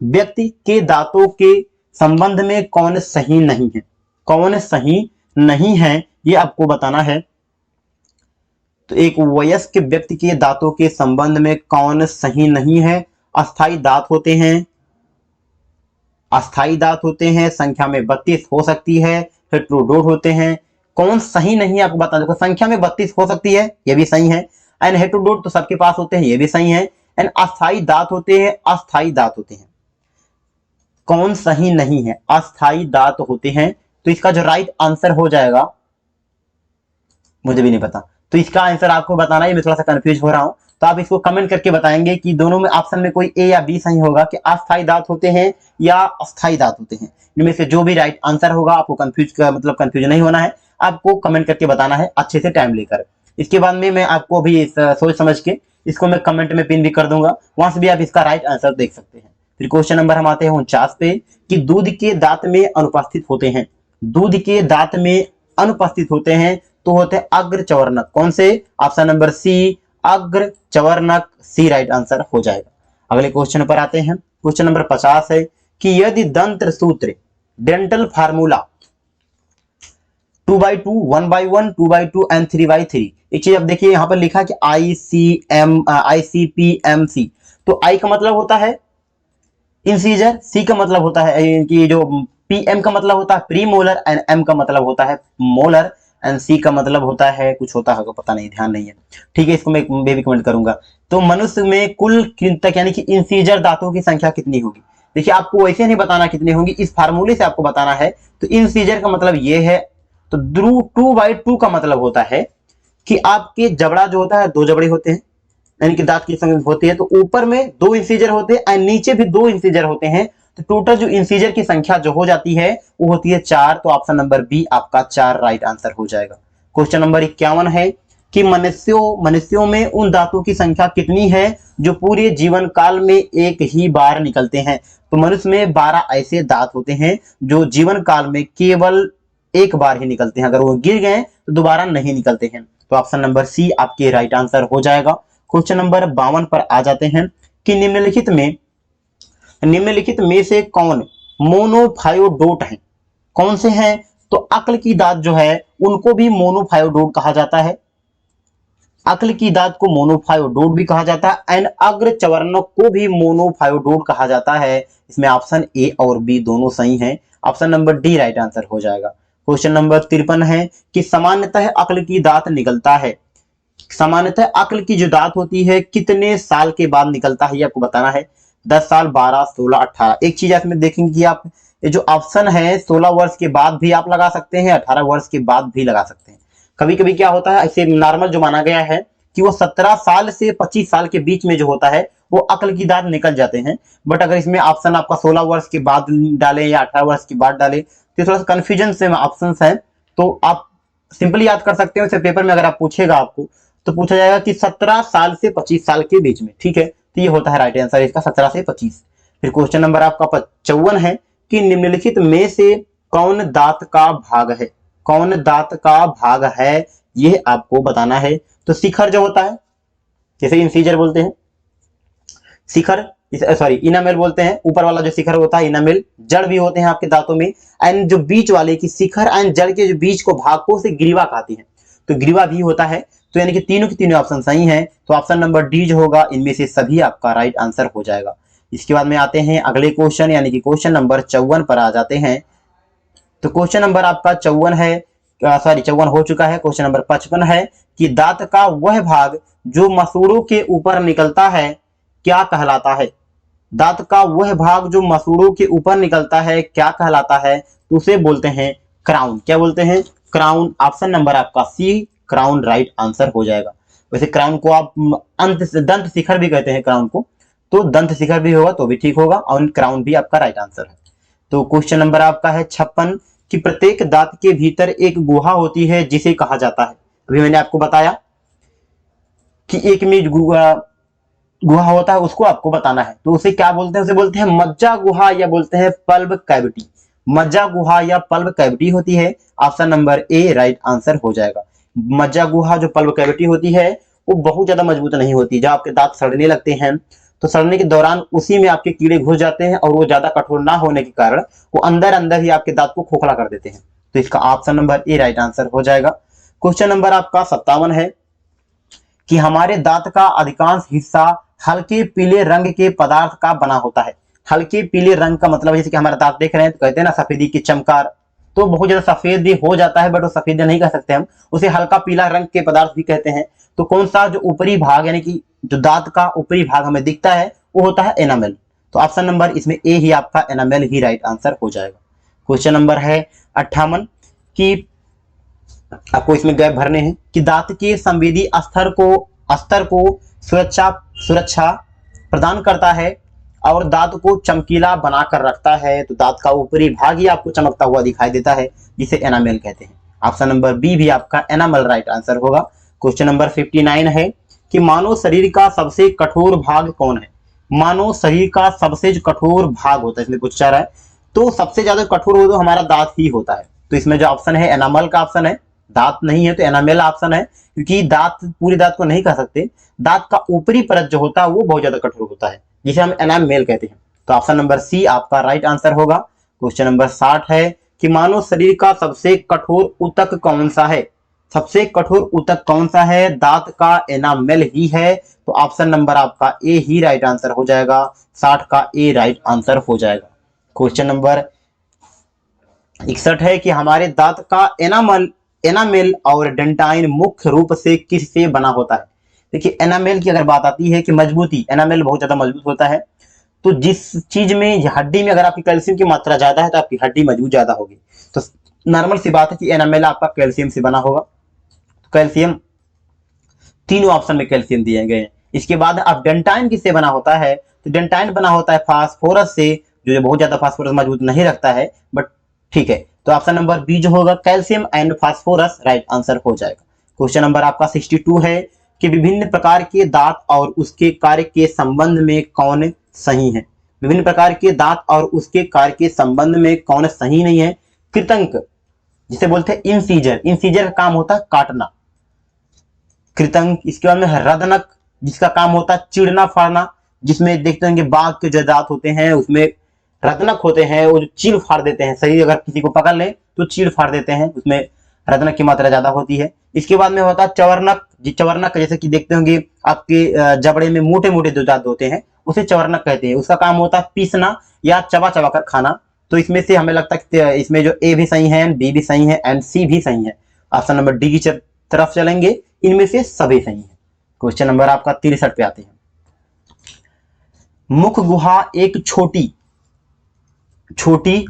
व्यक्ति के दांतों के संबंध में कौन सही नहीं है, कौन सही नहीं है ये आपको बताना है। तो एक वयस्क व्यक्ति के दांतों के संबंध में कौन सही नहीं है। अस्थाई दांत होते हैं, संख्या में 32 हो सकती है, हेट्रोडोट होते हैं। कौन सही नहीं है आपको बताना, देखो संख्या में 32 हो सकती है, ये भी सही है, एंड हेट्रोडोट तो सबके पास होते हैं, ये भी सही है, एंड अस्थाई दांत होते हैं। कौन सही नहीं है, अस्थाई दांत होते हैं, तो इसका जो राइट आंसर हो जाएगा मुझे भी नहीं पता, तो इसका आंसर आपको बताना है। मैं थोड़ा सा कंफ्यूज हो रहा हूं, तो आप इसको कमेंट करके बताएंगे कि दोनों में ऑप्शन में कोई ए या बी सही होगा कि अस्थाई दांत होते हैं या अस्थाई दांत होते हैं। इनमें से जो भी राइट आंसर होगा आपको कंफ्यूज नहीं होना है, आपको कमेंट करके बताना है अच्छे से टाइम लेकर। इसके बाद में मैं आपको भी सोच समझ के इसको मैं कमेंट में पिन भी कर दूंगा, वहां से भी आप इसका राइट आंसर देख सकते हैं। फिर क्वेश्चन नंबर हम आते हैं 49 पे कि दूध के दांत में अनुपस्थित होते हैं, दूध के दांत में अनुपस्थित होते हैं तो होते हैं अग्र चवर्णक। कौन से, ऑप्शन नंबर सी अग्र चवर्णक, सी राइट आंसर हो जाएगा। अगले क्वेश्चन पर आते हैं। क्वेश्चन नंबर 50 है कि यदि दंत्र सूत्र डेंटल फार्मूला 2/2, 1/1, 2/2 एंड 3/3, एक चीज अब देखिए यहां पर लिखा कि ICPMC, तो आई का मतलब होता है इंसीजर, सी का मतलब होता है कि जो पीएम का मतलब होता है प्री मोलर, एंड एम का मतलब होता है मोलर, एंड सी का मतलब होता है कुछ होता है पता नहीं, ध्यान नहीं है, ठीक है, इसको मैं भी कमेंट करूंगा। तो मनुष्य में कुल कृंतक यानी कि इंसीजर दांतों की संख्या कितनी होगी। देखिए आपको वैसे नहीं बताना कितनी होंगी, इस फार्मूले से आपको बताना है। तो इंसीजर का मतलब ये है, तो 2/2 का मतलब होता है कि आपके जबड़ा जो होता है 2 जबड़े होते हैं, यानी कि दांत की संख्या होती है, तो ऊपर में 2 इंसीजर होते हैं और नीचे भी 2 इंसीजर होते हैं, तो टोटल जो इंसीजर की संख्या जो हो जाती है वो होती है 4, तो ऑप्शन नंबर बी आपका 4 राइट आंसर हो जाएगा। क्वेश्चन नंबर 51 है कि मनुष्यों में उन दांतों की संख्या कितनी है जो पूरे जीवन काल में एक ही बार निकलते हैं। तो मनुष्य में 12 ऐसे दांत होते हैं जो जीवन काल में केवल एक बार ही निकलते हैं, अगर वो गिर गए तो दोबारा नहीं निकलते हैं, तो ऑप्शन नंबर सी आपके राइट आंसर हो जाएगा। क्वेश्चन नंबर 52 पर आ जाते हैं कि निम्नलिखित में से कौन मोनोफायोडोट है, कौन से हैं, तो अक्ल की दांत जो है उनको भी मोनोफायोडोट कहा जाता है, अक्ल की दांत को मोनोफायोडोट भी कहा जाता है, एंड अग्र चवर्णक को भी मोनोफायोडोट कहा जाता है। इसमें ऑप्शन ए और बी दोनों सही हैं, option number D right answer हो जाएगा। क्वेश्चन नंबर 53 है कि सामान्यतः अक्ल की दांत निकलता है, सामान्यतः अक्ल की जो दांत होती है कितने साल के बाद निकलता है ये आपको बताना है, 10 साल, 12, 16, 18। एक चीज इसमें देखेंगे कि आप ये जो ऑप्शन है 16 वर्ष के बाद भी आप लगा सकते हैं, 18 वर्ष के बाद भी लगा सकते हैं। कभी कभी क्या होता है, ऐसे नॉर्मल जो माना गया है कि वो 17 साल से 25 साल के बीच में जो होता है वो अक्ल की दांत निकल जाते हैं, बट अगर इसमें ऑप्शन आपका 16 वर्ष के बाद डाले या 18 वर्ष के बाद डाले तो थोड़ा सा कंफ्यूजन से ऑप्शन है, तो आप सिंपली याद कर सकते हो। इसे पेपर में अगर आप पूछेगा आपको तो पूछा जाएगा कि 17 साल से 25 साल के बीच में, ठीक है, तो ये होता है राइट आंसर इसका 17 से 25। फिर क्वेश्चन नंबर आपका 55 है कि निम्नलिखित में से कौन दांत का भाग है, कौन दांत का भाग है ये आपको बताना है। तो शिखर जो होता है, जैसे इंसीजर बोलते हैं, शिखर सॉरी इनामेल बोलते हैं, ऊपर वाला जो शिखर होता है इनामेल, जड़ भी होते हैं आपके दांतों में, एंड जो बीच वाले की शिखर एंड जड़ के जो बीच को भाग को उसे ग्रीवा कहती है, तो ग्रीवा भी होता है। तो यानी कि तीनों के तीनों ऑप्शन सही हैं, तो ऑप्शन नंबर डी जो होगा इनमें से सभी आपका राइट आंसर हो जाएगा। इसके बाद में आते हैं अगले क्वेश्चन यानी कि क्वेश्चन नंबर 54 पर आ जाते हैं। तो क्वेश्चन नंबर आपका 54 है, सॉरी 54 हो चुका है। क्वेश्चन नंबर 55 है कि दांत का वह भाग जो मसूड़ों के ऊपर निकलता है क्या कहलाता है। दांत का वह भाग जो मसूड़ों के ऊपर निकलता है क्या कहलाता है, तो उसे बोलते हैं क्राउन। क्या बोलते हैं? क्राउन। ऑप्शन नंबर आपका सी क्राउन राइट आंसर हो जाएगा। वैसे क्राउन को आप अंत से दंत शिखर भी कहते हैं क्राउन को, तो दंत शिखर भी होगा तो भी ठीक होगा और क्राउन भी आपका राइट आंसर है। तो क्वेश्चन नंबर आपका है 56 कि प्रत्येक दांत के भीतर एक गुहा होती है जिसे कहा जाता है। अभी मैंने आपको बताया कि एक में गुहा होता है, उसको आपको बताना है। तो उसे क्या बोलते हैं? उसे बोलते हैं मज्जा गुहा या बोलते हैं पल्ब कैविटी। मज्जा गुहा या पल्ब कैविटी होती है। Option number A right answer हो जाएगा। मज्जा गुहा जो पल्ब कैविटी होती है वो बहुत ज्यादा मजबूत नहीं होती। जब आपके दांत सड़ने लगते हैं तो सड़ने के दौरान उसी में आपके कीड़े घुस जाते हैं और वो ज्यादा कठोर ना होने के कारण वो अंदर अंदर ही आपके दांत को खोखला कर देते हैं। तो इसका option number A right answer हो जाएगा। क्वेश्चन नंबर आपका 57 है कि हमारे दांत का अधिकांश हिस्सा हल्के पीले रंग के पदार्थ का बना होता है। हल्के पीले रंग का मतलब जैसे कि हमारा दांत देख रहे हैं तो कहते हैं ना सफेदी की चमकार, तो बहुत ज्यादा सफेद भी हो जाता है बट वो सफेद नहीं कह सकते हम, उसे हल्का पीला रंग के पदार्थ भी कहते हैं। तो कौन सा जो ऊपरी भाग यानी कि जो दांत का ऊपरी भाग हमें दिखता है वो होता है एनामेल। तो ऑप्शन नंबर इसमें ए ही आपका एनामेल ही राइट आंसर हो जाएगा। क्वेश्चन नंबर है 58 कि आपको इसमें गैप भरने हैं कि दांत के संवेदी स्तर को सुरक्षा प्रदान करता है और दांत को चमकीला बनाकर रखता है। तो दांत का ऊपरी भाग ही आपको चमकता हुआ दिखाई देता है जिसे एनामेल कहते हैं। ऑप्शन नंबर बी भी आपका एनामेल राइट आंसर होगा। क्वेश्चन नंबर 59 है कि मानव शरीर का सबसे कठोर भाग कौन है। मानव शरीर का सबसे जो कठोर भाग होता है इसमें पूछा जा रहा है, तो सबसे ज्यादा कठोर हो तो हमारा दांत ही होता है। तो इसमें जो ऑप्शन है एनामल का ऑप्शन है, दांत नहीं है तो एनामेल ऑप्शन है, क्योंकि दांत पूरे दांत को नहीं कह सकते, दांत का ऊपरी परत जो होता है वो बहुत ज्यादा कठोर होता है जिसे हम एनामेल कहते हैं। तो ऑप्शन नंबर सी आपका राइट आंसर होगा। क्वेश्चन नंबर 60 है कि मानव शरीर का सबसे कठोर ऊतक कौन सा है। सबसे कठोर ऊतक कौन सा है? दांत का एनामेल ही है। तो ऑप्शन नंबर आपका ए ही राइट आंसर हो जाएगा। 60 का ए राइट आंसर हो जाएगा। क्वेश्चन नंबर 61 है कि हमारे दांत का एनामेल और डेंटाइन मुख्य रूप से किससे बना होता है। देखिए एनामेल की अगर बात आती है कि मजबूती, एनामेल बहुत ज्यादा मजबूत होता है। तो जिस चीज में हड्डी में अगर आपकी कैल्शियम की मात्रा ज्यादा है तो आपकी हड्डी मजबूत ज्यादा होगी। तो नॉर्मल सी बात है कि एनामेल आपका कैल्शियम से बना होगा। तो कैल्शियम, तीनों ऑप्शन में कैल्शियम दिए गए हैं। इसके बाद अब डेंटाइन किससे बना होता है? तो डेंटाइन बना होता है फास्फोरस से, जो बहुत ज्यादा फास्फोरस मजबूत नहीं रखता है, बट ठीक है। तो ऑप्शन नंबर बी जो होगा calcium and phosphorus right answer हो जाएगा। क्वेश्चन नंबर आपका 62 है कि विभिन्न प्रकार के दांत और उसके कार्य के संबंध में कौन सही है। विभिन्न प्रकार के दांत और उसके कार्य के संबंध में कौन सही नहीं है? कृतंक जिसे बोलते हैं इंसीजर, इंसीजर का काम होता है काटना, कृतंक। इसके बाद में रदनक जिसका काम होता है चिड़ना फाड़ना, जिसमें देखते हैं कि बाघ के जो दांत होते हैं उसमें रत्नक होते हैं, वो जो चीड़ फाड़ देते हैं, सही अगर किसी को पकड़ ले तो चीड़ फाड़ देते हैं, उसमें रत्नक की मात्रा ज्यादा होती है। इसके बाद में होता है चवर्णक, चवर्णक जैसे कि देखते होंगे आपके जबड़े में मोटे मोटे जो दांत होते हैं उसे चवर्णक कहते हैं। उसका काम होता है पीसना या चबा चबा कर खाना। तो इसमें से हमें लगता है कि इसमें जो ए भी सही है, बी भी सही है एंड सी भी सही है। ऑप्शन नंबर डी की तरफ चलेंगे, इनमें से सभी सही है। क्वेश्चन नंबर आपका 63 पे आते हैं। मुख गुहा एक छोटी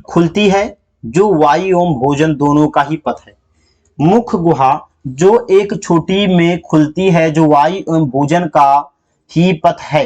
खुलती है जो वायु एवं भोजन दोनों का ही पथ है। मुख गुहा जो एक छोटी में खुलती है जो वायु एवं भोजन का ही पथ है,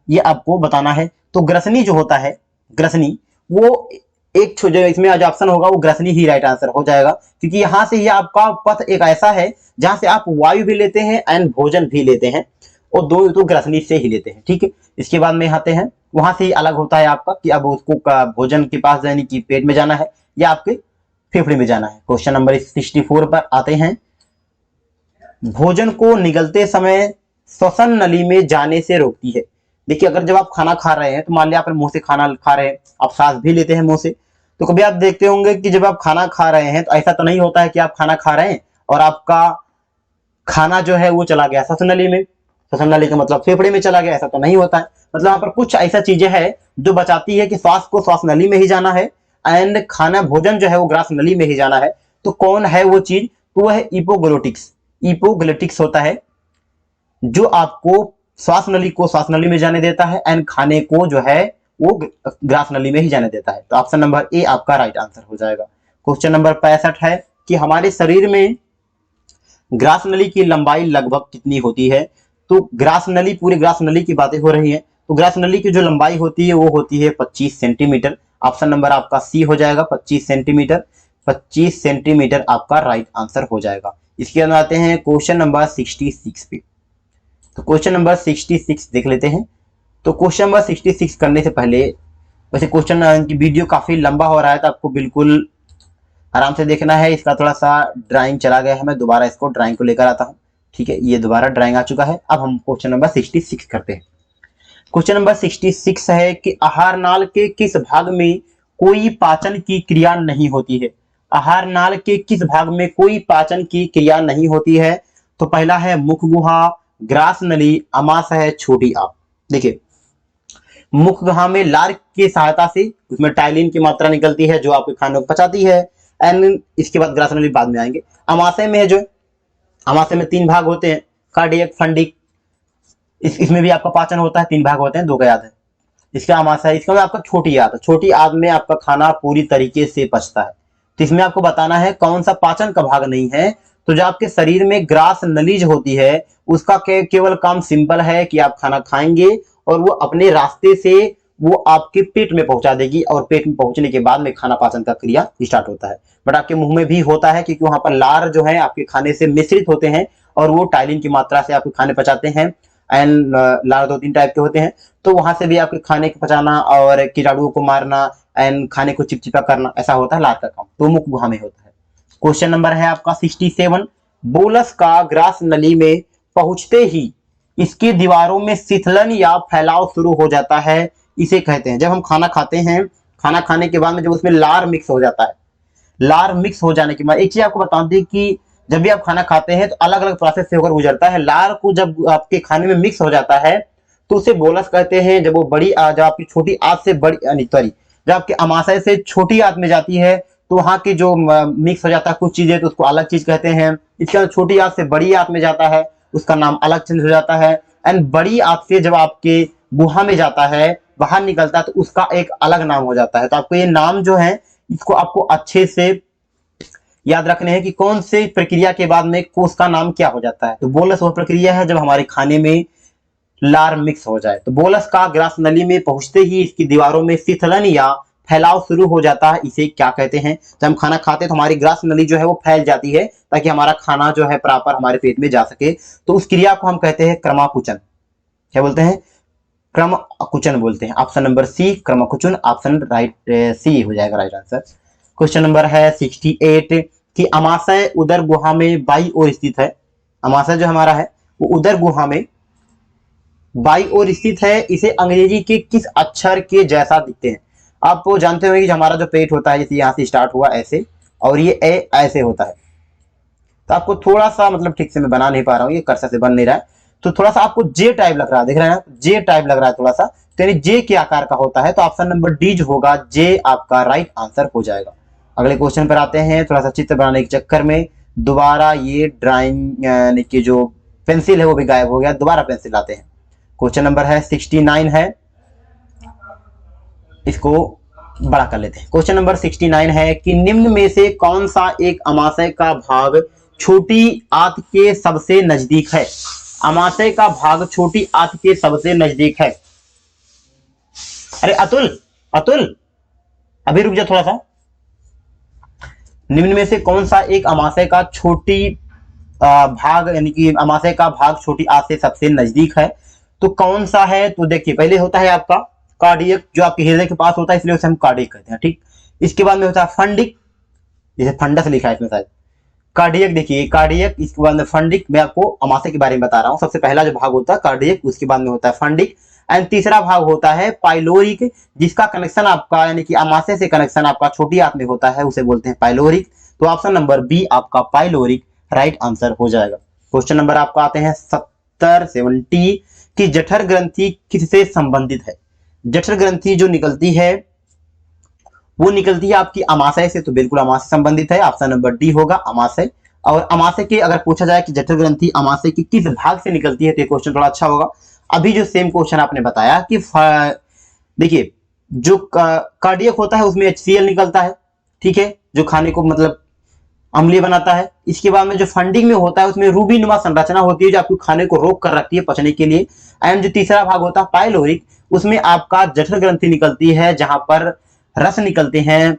ये आपको बताना है। तो ग्रसनी जो होता है, ग्रसनी वो एक जो इसमें जो ऑप्शन होगा वो ग्रसनी ही राइट आंसर हो जाएगा, क्योंकि यहां से ही आपका पथ एक ऐसा है जहां से आप वायु भी लेते हैं एंड भोजन भी लेते हैं, और दो तो ग्रसनी से ही लेते हैं। ठीक है, इसके बाद में आते हैं, वहां से ही अलग होता है आपका कि अब उसको भोजन के पास यानी कि पेट में जाना है या आपके फेफड़े में जाना है। क्वेश्चन नंबर 64 पर आते हैं। भोजन को निगलते समय श्वसन नली में जाने से रोकती है। देखिए अगर जब आप खाना खा रहे हैं तो मान लिया आप मुंह से खाना खा रहे हैं, आप सांस भी लेते हैं मुंह से, तो कभी आप देखते होंगे कि जब आप खाना खा रहे हैं तो ऐसा तो नहीं होता है कि आप खाना खा रहे हैं और आपका खाना जो है वो चला गया श्वसन नली में। श्वसन नली का मतलब फेफड़े में चला गया, ऐसा तो नहीं होता है। मतलब यहाँ पर कुछ ऐसा चीजें है जो बचाती है कि श्वास को श्वास नली में ही जाना है एंड खाना भोजन जो है वो ग्रास नली में ही जाना है। तो कौन है वो चीज? तो वो है इपोग्लोटिक्स। इपोग्लोटिक्स होता है जो आपको श्वास नली को श्वास नली में जाने देता है एंड खाने को जो है वो ग्रास नली में ही जाने देता है। तो ऑप्शन नंबर ए आपका राइट आंसर हो जाएगा। क्वेश्चन नंबर 65 है कि हमारे शरीर में ग्रास नली की लंबाई लगभग कितनी होती है? तो ग्रास नली, पूरे ग्रास नली की बातें हो रही है, तो ग्रास नली की जो लंबाई होती है वो होती है 25 सेंटीमीटर। ऑप्शन नंबर आपका सी हो जाएगा, 25 सेंटीमीटर। 25 सेंटीमीटर आपका राइट आंसर हो जाएगा। इसके बाद आते हैं क्वेश्चन नंबर 66 पे। तो क्वेश्चन नंबर 66 देख लेते हैं। तो क्वेश्चन नंबर 66 करने से पहले, वैसे क्वेश्चन की वीडियो काफी लंबा हो रहा है तो आपको बिल्कुल आराम से देखना है। इसका थोड़ा सा ड्राइंग चला गया है, मैं दोबारा इसको ड्राइंग को लेकर आता हूँ। ठीक है, ये दोबारा ड्राइंग आ चुका है। अब हम क्वेश्चन नंबर 66 करते हैं। क्वेश्चन नंबर 66 है कि आहार नाल के किस भाग में कोई पाचन की क्रिया नहीं होती है? आहार नाल के किस भाग में कोई पाचन की क्रिया नहीं होती है? तो पहला है मुख गुहा, ग्रास नली, आमाशय है, छोटी आंत। देखिए, मुख गुहा में लार की सहायता से उसमें टाइलिन की मात्रा निकलती है जो आपके खानों को पचाती है एंड इसके बाद ग्रास नली बाद में आएंगे। आमाशय में है जो, आमाशय में 3 भाग होते हैं, कार्डियक, फंडिक। इसमें भी आपका पाचन होता है, 3 भाग होते हैं, 2 का याद है। इसका आमाशय, इसका आपका छोटी आंत। छोटी आंत में आपका खाना पूरी तरीके से पचता है। तो इसमें आपको बताना है कौन सा पाचन का भाग नहीं है। तो जो आपके शरीर में ग्रास नलीज होती है उसका केवल काम सिंपल है कि आप खाना खाएंगे और वो अपने रास्ते से वो आपके पेट में पहुंचा देगी और पेट में पहुंचने के बाद में खाना पाचन का क्रिया स्टार्ट होता है। बट आपके मुंह में भी होता है क्योंकि वहां पर लार जो है आपके खाने से मिश्रित होते हैं और वो टाइलिन की मात्रा से आपके खाने पचाते हैं एंड लार 2-3 टाइप के होते हैं। तो वहां से भी आपके खाने को पचाना और कीटाणुओं को मारना एंड खाने को चिपचिपा करना, ऐसा होता है लार का काम। तो मुख गुहा में होता है। क्वेश्चन नंबर है आपका 67। बोलस का ग्रास नली में पहुंचते ही इसकी दीवारों में शिथिलन या फैलाव शुरू हो जाता है, इसे कहते हैं। जब हम खाना खाते हैं, खाना खाने के बाद में जब उसमें लार मिक्स हो जाता है, लार मिक्स हो जाने के बाद एक चीज आपको बता दें कि जब भी आप खाना खाते हैं तो अलग अलग प्रोसेस से होकर गुजरता है। लार को जब आपके खाने में मिक्स हो जाता है तो उसे बोलस कहते हैं। जब वो बड़ी जब आपकी छोटी आंत से बड़ी सॉरी जब आपके आमाशय से छोटी आंत में जाती है तो वहां की जो मिक्स हो जाता है कुछ चीजें, तो उसको अलग चीज कहते हैं। इसके बाद छोटी आंत से बड़ी आंत में जाता है, उसका नाम अलग चेंज हो जाता है। एंड बड़ी आंत से जब आपके गुहा में जाता है, बाहर निकलता है, तो उसका एक अलग नाम हो जाता है। तो आपको ये नाम जो है इसको आपको अच्छे से याद रखने हैं कि कौन से प्रक्रिया के बाद में कोष का नाम क्या हो जाता है। तो बोलस वह प्रक्रिया है जब हमारे खाने में लार मिक्स हो जाए। तो बोलस का ग्रास नली में पहुंचते ही इसकी दीवारों में शिथिलन या फैलाव शुरू हो जाता है, इसे क्या कहते हैं? जब हम खाना खाते हैं तो हमारी ग्रास नली जो है वो फैल जाती है ताकि हमारा खाना जो है प्रॉपर हमारे पेट में जा सके। तो उस क्रिया को हम कहते हैं क्रमाकुचन। क्या बोलते हैं? क्रमकुचन बोलते हैं। ऑप्शन नंबर सी क्रमकुचन, ऑप्शन राइट सी हो जाएगा राइट आंसर। क्वेश्चन नंबर है 68 कि आमाशय उदर गुहा में बाई ओर स्थित है। आमाशय जो हमारा है वो उदर गुहा में बाई ओर स्थित है। इसे अंग्रेजी के किस अक्षर के जैसा दिखते हैं? आप वो जानते होंगे कि हमारा जो पेट होता है जैसे यहाँ से स्टार्ट हुआ ऐसे और ये ए ऐसे होता है। तो आपको थोड़ा सा मतलब ठीक से मैं बना नहीं पा रहा हूँ, ये कर्सर से बन नहीं रहा है, तो थोड़ा सा आपको जे टाइप लग रहा है, देख रहे हैं ना, जे टाइप लग रहा है थोड़ा सा। तो यानी जे के आकार का होता है। तो ऑप्शन नंबर डी जो होगा जे आपका राइट आंसर हो जाएगा। अगले क्वेश्चन पर आते हैं। थोड़ा सा चित्र बनाने के चक्कर में दोबारा ये ड्राइंग यानी कि जो पेंसिल है वो भी गायब हो गया, दोबारा पेंसिल लाते हैं। क्वेश्चन नंबर है 69 है, इसको बड़ा कर लेते हैं। क्वेश्चन नंबर 69 है कि निम्न में से कौन सा एक आमाशय का भाग छोटी आंत के सबसे नजदीक है? आमाशय का भाग छोटी आंत के सबसे नजदीक है। अरे अतुल, अतुल अभी रुक जा थोड़ा सा। निम्न में से कौन सा एक आमाशय का छोटी भाग यानी कि आमाशय का भाग छोटी आंत से सबसे नजदीक है? तो कौन सा है? तो देखिए, पहले होता है आपका कार्डियक जो आपके हृदय के पास होता है, इसलिए उसे हम कार्डियक कहते हैं। ठीक, इसके बाद में होता है फंडिक, जैसे फंडस लिखा है इसमें शायद, कार्डियक। देखिए कार्डियक, इसके बाद में फंडिक। मैं आपको आमाशय के बारे में बता रहा हूँ। सबसे पहला जो भाग होता है कार्डियक, उसके बाद में होता है फंडिक एंड तीसरा भाग होता है पाइलोरिक, जिसका कनेक्शन आपका यानी कि आमाशय से कनेक्शन आपका छोटी आंत में होता है, उसे बोलते हैं पाइलोरिक। तो ऑप्शन नंबर बी आपका पाइलोरिक राइट आंसर हो जाएगा। क्वेश्चन नंबर आपका आते हैं 72 70 कि जठर ग्रंथि किससे संबंधित है। जठर ग्रंथि जो निकलती है वो निकलती है आपकी अमाशय से, तो बिल्कुल अमाशय संबंधित है, ऑप्शन नंबर डी होगा अमाशय। और अमाशय के अगर पूछा जाए कि जठर ग्रंथि अमाशय की किस भाग से निकलती है तो ये क्वेश्चन थोड़ा अच्छा होगा। अभी जो सेम क्वेश्चन आपने बताया कि देखिए जो कार्डियक होता है उसमें HCl निकलता है, ठीक है, जो खाने को मतलब अम्लीय बनाता है। इसके बाद में जो फंडिंग में होता है उसमें रूबीनुमा संरचना होती है जो आपको खाने को रोक कर रखती है पचने के लिए। एंड जो तीसरा भाग होता है पाइलोरिक, उसमें आपका जठर ग्रंथि निकलती है जहां पर रस निकलते हैं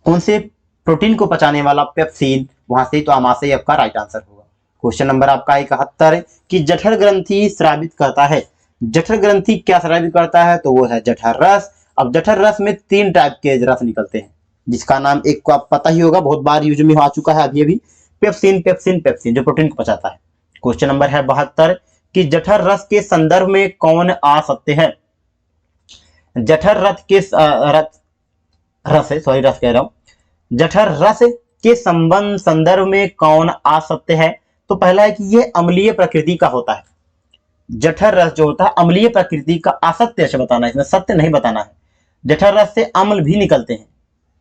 कौन से प्रोटीन को पचाने वाला पेप्सिन, वहां से, तो अमाशय आपका राइट आंसर होगा। क्वेश्चन नंबर आपका 71 कि जठर ग्रंथि स्रावित करता है। जठर ग्रंथि क्या स्रावित करता है, तो वो है जठर रस। अब जठर रस में 3 टाइप के रस निकलते हैं जिसका नाम एक को आप पता ही होगा, बहुत बार यूज में आ चुका है अभी पेप्सिन पेप्सिन पेप्सिन जो प्रोटीन को पचाता है। क्वेश्चन नंबर है 72 कि जठर रस के संदर्भ में कौन आ सकते हैं। जठर रस के रस कह रहा हूं, जठर रस के संदर्भ में कौन आ सकते हैं, तो पहला है कि यह अम्लीय प्रकृति का होता है। जठर रस जो होता है अम्लीय प्रकृति का, असत्य से बताना है, इसमें सत्य नहीं बताना है। जठर रस से अम्ल भी निकलते हैं,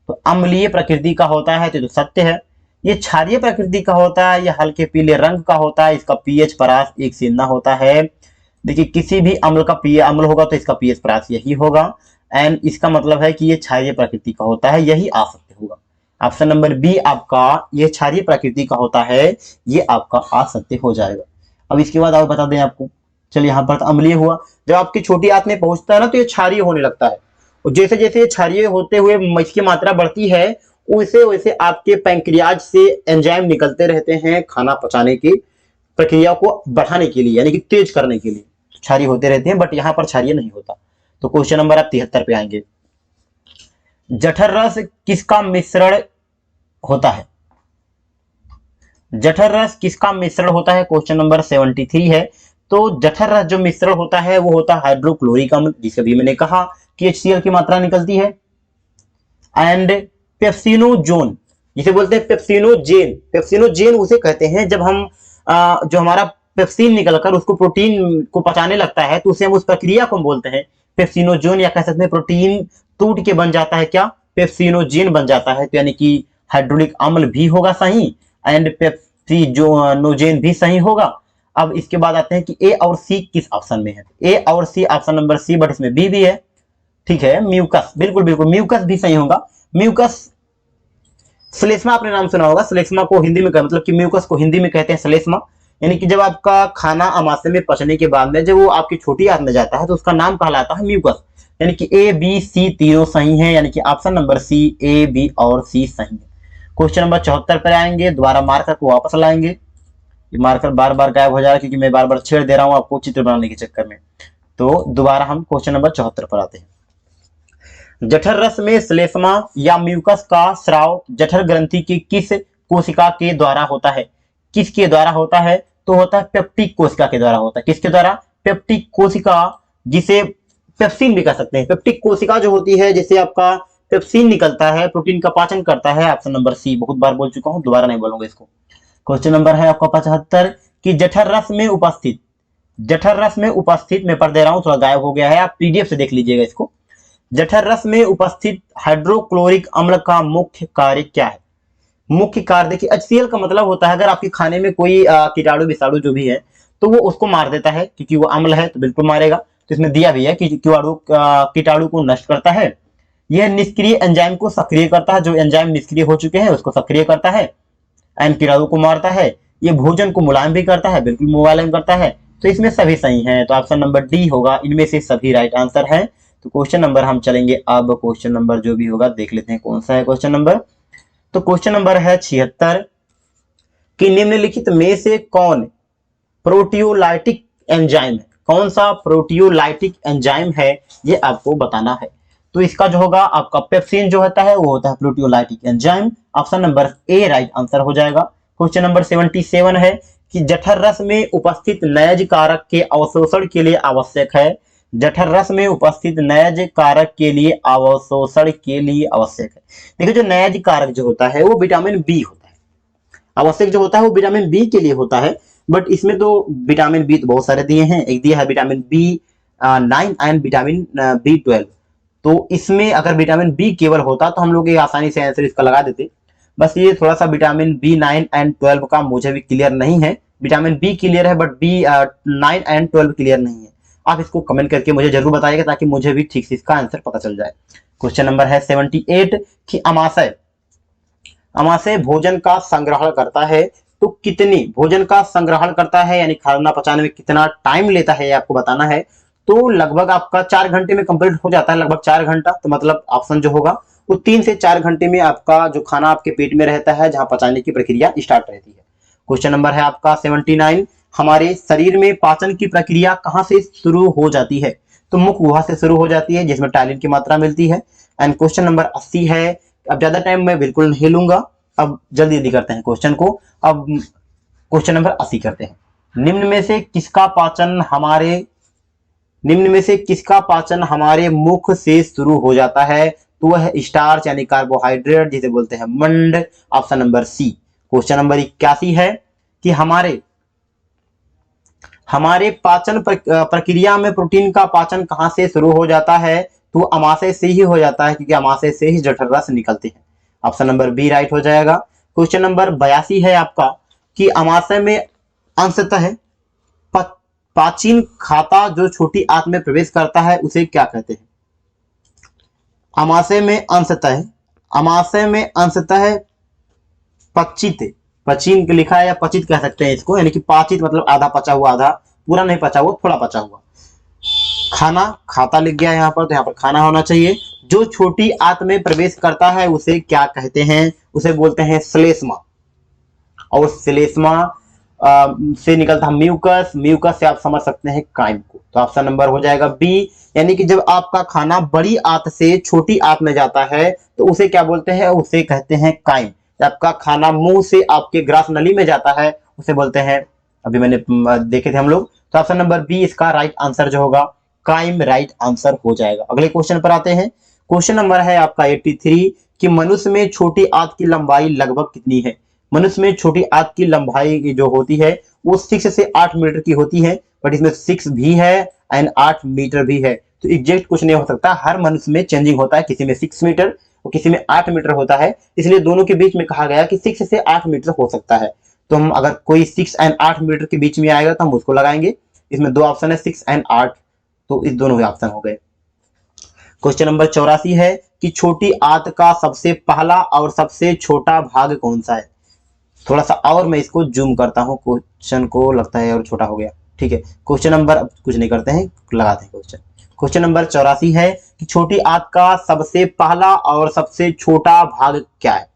तो अम्लीय प्रकृति का होता है तो सत्य है। ये क्षारीय प्रकृति का होता है, यह हल्के पीले रंग का होता है, इसका पीएच परास 1 से न होता है। देखिए किसी भी अम्ल का अम्ल होगा तो इसका पीएच परास यही होगा। एंड इसका मतलब है कि ये क्षारीय प्रकृति का होता है, यही असत्य होगा। ऑप्शन नंबर बी आपका ये क्षारीय प्रकृति का होता है, ये आपका असत्य हो जाएगा। अब इसके बाद और बता दें आपको, चलिए यहाँ पर अम्लीय हुआ, जब आपकी छोटी आंत में पहुंचता है ना तो ये क्षारीय होने लगता है, और जैसे जैसे ये क्षारीय होते हुए इसकी मात्रा बढ़ती है वैसे वैसे आपके पैंक्रियाज से एंजाइम निकलते रहते हैं खाना पचाने की प्रक्रिया को बढ़ाने के लिए, यानी कि तेज करने के लिए क्षारीय होते रहते हैं, बट यहाँ पर क्षारीय नहीं होता। तो क्वेश्चन नंबर आप 73 पे आएंगे। जठर रस किसका मिश्रण होता है। जठर रस किसका मिश्रण होता है, क्वेश्चन नंबर 73 है। तो जठर रस जो मिश्रण होता है वो होता है हाइड्रोक्लोरिक अम्ल, जिसे भी मैंने कहा कि HCl की मात्रा निकलती है, एंड पेप्सिनोजोन, जिसे बोलते हैं पेप्सिनोजेन। पेप्सिनोजेन उसे कहते हैं जब हम जो हमारा पेप्सिन निकलकर उसको प्रोटीन को पचाने लगता है तो उसे हम उस प्रक्रिया को बोलते हैं पेप्सिनोजोन, या कह सकते हैं प्रोटीन टूट के बन जाता है क्या, पेप्सिनोजेन बन जाता है। तो यानी कि हाइड्रोलिक अम्ल भी होगा सही, एंड पेप्सिनोजेन भी सही होगा। अब इसके बाद आते हैं कि ए और सी किस ऑप्शन में है। ए और C option number C, but इसमें बी भी है, ठीक है। म्यूकस, बिल्कुल बिल्कुल म्यूकस भी सही होगा। म्यूकस श्लेष्मा आपने नाम सुना होगा, श्लेष्मा को हिंदी में मतलब कि म्यूकस को हिंदी में कहते हैं श्लेष्मा, यानी कि जब आपका खाना अमाशय में पचने के बाद में जब वो आपकी छोटी आंत में जाता है तो उसका नाम कहलाता है म्यूकस। यानी कि ए बी सी तीनों सही है, यानी कि option number C A B और सी सही है। क्वेश्चन नंबर 74 पर आएंगे, दोबारा मार्कर को वापस लाएंगे, मार्कर बार बार गायब हो जा रहा है क्योंकि मैं बार बार छेड़ दे रहा हूं आपको चित्र बनाने के चक्कर में। तो दोबारा हम क्वेश्चन नंबर 74 पर आते हैं। जठर रस में श्लेष्मा या म्यूकस का स्राव जठर ग्रंथि की किस कोशिका के द्वारा होता है। किसके द्वारा होता है, तो होता है पेप्टिक कोशिका के द्वारा होता है। किसके द्वारा, पेप्टिक कोशिका, जिसे पेप्सिन भी कह सकते हैं। पेप्टिक कोशिका जो होती है जिससे आपका पेप्सिन निकलता है, प्रोटीन का पाचन करता है। ऑप्शन नंबर सी, बहुत बार बोल चुका हूं, दोबारा नहीं बोलूंगा इसको। क्वेश्चन नंबर है आपका 75 कि जठर रस में उपस्थित, जठर रस में उपस्थित, मैं पढ़ दे रहा हूं, थोड़ा गायब हो गया है, आप पीडीएफ से देख लीजिएगा इसको। जठर रस में उपस्थित हाइड्रोक्लोरिक अम्ल का मुख्य कार्य क्या है। मुख्य कार्य देखिए, HCl का मतलब होता है अगर आपके खाने में कोई कीटाणु विषाणु जो भी है तो वो उसको मार देता है, क्योंकि वो अम्ल है तो बिल्कुल मारेगा। तो इसमें दिया भी है कि कीटाणु को नष्ट करता है। यह निष्क्रिय एंजाइम को सक्रिय करता है, जो एंजाइम निष्क्रिय हो चुके हैं उसको सक्रिय करता है, एंड कीटाणु को मारता है। ये भोजन को मुलायम भी करता है, बिल्कुल मुलायम करता है। तो इसमें सभी सही हैं, तो ऑप्शन नंबर डी होगा, इनमें से सभी राइट आंसर है। तो क्वेश्चन नंबर हम चलेंगे, अब क्वेश्चन नंबर जो भी होगा देख लेते हैं कौन सा है क्वेश्चन नंबर। तो क्वेश्चन नंबर है 76 कि निम्नलिखित में से कौन प्रोटियोलाइटिक एंजाइम है। कौन सा प्रोटियोलाइटिक एंजाइम है ये आपको बताना है। तो इसका जो होगा आपका पेप्सिन जो होता है वो होता है proteolytic enzyme. Option number A right answer हो जाएगा। क्वेश्चन नंबर 77 है कि जठर रस में उपस्थित नयज कारक के अवशोषण के लिए आवश्यक है। जठर रस में उपस्थित नयज कारक के लिए अवशोषण के लिए आवश्यक है। देखिए जो नयज कारक जो होता है वो विटामिन बी होता है, आवश्यक जो होता है वो विटामिन बी के लिए होता है। बट इसमें तो विटामिन बी तो बहुत सारे दिए हैं। एक दिया है vitamin B9 and vitamin B12। तो इसमें अगर विटामिन बी केवल होता तो हम लोग ये आसानी से आंसर इसका लगा देते। बस ये थोड़ा सा विटामिन B9 एंड 12 का मुझे भी क्लियर नहीं है। विटामिन बी क्लियर है बट B9 एंड 12 क्लियर नहीं है। आप इसको कमेंट करके मुझे जरूर बताइएगा ताकि मुझे भी ठीक से इसका आंसर पता चल जाए। क्वेश्चन नंबर है 78 कि अमाशय अमाशय भोजन का संग्रहण करता है तो कितनी भोजन का संग्रहण करता है, यानी खाना पचाने में कितना टाइम लेता है ये आपको बताना है। तो लगभग आपका 4 घंटे में कंप्लीट हो जाता है, लगभग 4 घंटा। तो मतलब ऑप्शन जो होगा वो 3 से 4 घंटे में आपका जो खाना आपके पेट में रहता है, जहां पचाने की प्रक्रिया स्टार्ट रहती है। क्वेश्चन नंबर है आपका 79, हमारे शरीर में पाचन की प्रक्रिया कहां से शुरू हो जाती है। तो मुख गुहा से शुरू हो जाती है जिसमें टायलिन की मात्रा मिलती है। एंड क्वेश्चन नंबर 80 है। अब ज्यादा टाइम मैं बिल्कुल नहीं लूंगा, अब जल्दी जल्दी करते हैं क्वेश्चन को। अब क्वेश्चन नंबर 80 करते हैं। निम्न में से किसका पाचन हमारे मुख से शुरू हो जाता है। तो वह है स्टार्च यानी कार्बोहाइड्रेट, जिसे बोलते हैं मंड। Option number C. Question number 81 है कि हमारे पाचन प्रक्रिया में प्रोटीन का पाचन कहां से शुरू हो जाता है। तो अमाशय से ही हो जाता है, क्योंकि अमाशय से ही जठर रस निकलते हैं। ऑप्शन नंबर बी राइट हो जाएगा। क्वेश्चन नंबर 82 है आपका कि अमाशय में अंशतः प्राचीन खाता जो छोटी आंत में प्रवेश करता है उसे क्या कहते हैं। अमाशय में अंशतः पचीन लिखा है या पचित कह सकते हैं इसको, यानी कि पाचित मतलब आधा पचा हुआ, आधा पूरा नहीं पचा हुआ, थोड़ा पचा हुआ। खाता लिख गया यहाँ पर, तो यहाँ पर खाना होना चाहिए। जो छोटी आंत में प्रवेश करता है उसे क्या कहते हैं। उसे बोलते हैं श्लेष्मा। और श्लेष्मा से निकलता है म्यूकस से आप समझ सकते हैं काइम को। तो ऑप्शन नंबर हो जाएगा बी, यानी कि जब आपका खाना बड़ी आंत से छोटी आंत में जाता है तो उसे क्या बोलते हैं, उसे कहते हैं काइम। जब आपका खाना मुंह से आपके ग्रास नली में जाता है उसे बोलते हैं, अभी मैंने देखे थे हम लोग। तो ऑप्शन नंबर बी इसका राइट आंसर जो होगा काइम राइट आंसर हो जाएगा। अगले क्वेश्चन पर आते हैं। क्वेश्चन नंबर है आपका 83 कि मनुष्य में छोटी आंत की लंबाई लगभग कितनी है। मनुष्य में छोटी आंत की लंबाई जो होती है वो 6 से 8 मीटर की होती है, बट इसमें 6 भी है एंड 8 मीटर भी है। तो एग्जैक्ट कुछ नहीं हो सकता, हर मनुष्य में चेंजिंग होता है, किसी में 6 मीटर और किसी में 8 मीटर होता है। इसलिए दोनों के बीच में कहा गया कि 6 से 8 मीटर हो सकता है। तो हम अगर कोई 6 एंड 8 मीटर के बीच में आएगा तो हम उसको लगाएंगे। इसमें दो ऑप्शन है 6 एंड 8, तो इस दोनों के ऑप्शन हो गए। क्वेश्चन नंबर 84 है कि छोटी आंत का सबसे पहला और सबसे छोटा भाग कौन सा है। थोड़ा सा और मैं इसको जूम करता हूं, क्वेश्चन को लगता है और छोटा हो गया। ठीक है, क्वेश्चन नंबर अब कुछ नहीं करते हैं, लगाते हैं क्वेश्चन नंबर 84 है कि छोटी आंत का सबसे पहला और सबसे छोटा भाग क्या है।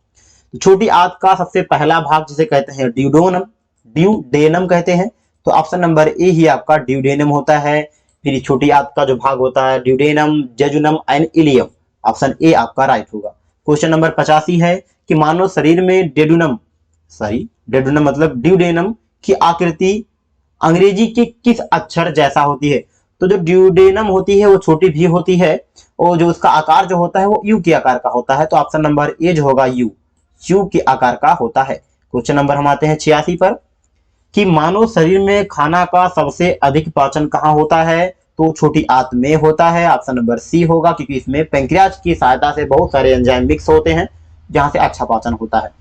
छोटी आंत का सबसे पहला भाग जिसे कहते हैं ड्यूडेनम कहते हैं। तो ऑप्शन नंबर ए ही आपका ड्यूडेनम होता है। फिर छोटी आंत का जो भाग होता है duodenum, jejunum and ileum. Option A आपका राइट होगा। क्वेश्चन नंबर 85 है कि मानव शरीर में डेडुनम मतलब ड्यूडेनम की आकृति अंग्रेजी के किस अक्षर जैसा होती है। तो जो ड्यूडेनम होती है वो छोटी भी होती है और जो उसका आकार जो होता है वो यू के आकार का होता है। तो ऑप्शन नंबर ए जो होगा यू के आकार का होता है। क्वेश्चन नंबर हम आते हैं 86 पर कि मानव शरीर में खाना का सबसे अधिक पाचन कहां होता है। तो छोटी आंत में होता है। ऑप्शन नंबर सी होगा, क्योंकि इसमें पैंक्रियाज की सहायता से बहुत सारे एंजाइम मिक्स होते हैं जहां से अच्छा पाचन होता है।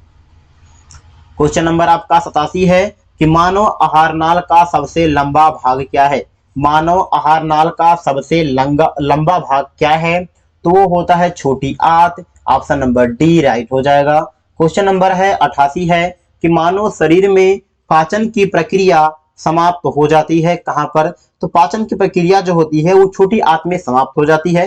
क्वेश्चन नंबर आपका 87 है कि मानव आहार नाल का सबसे लंबा भाग क्या है। मानव आहार नाल का सबसे लंबा भाग क्या है। तो वो होता है छोटी आंत। ऑप्शन नंबर डी राइट हो जाएगा। क्वेश्चन नंबर है 88 है कि मानव शरीर में पाचन की प्रक्रिया समाप्त हो जाती है कहां पर। तो पाचन की प्रक्रिया जो होती है वो छोटी आंत में समाप्त हो जाती है।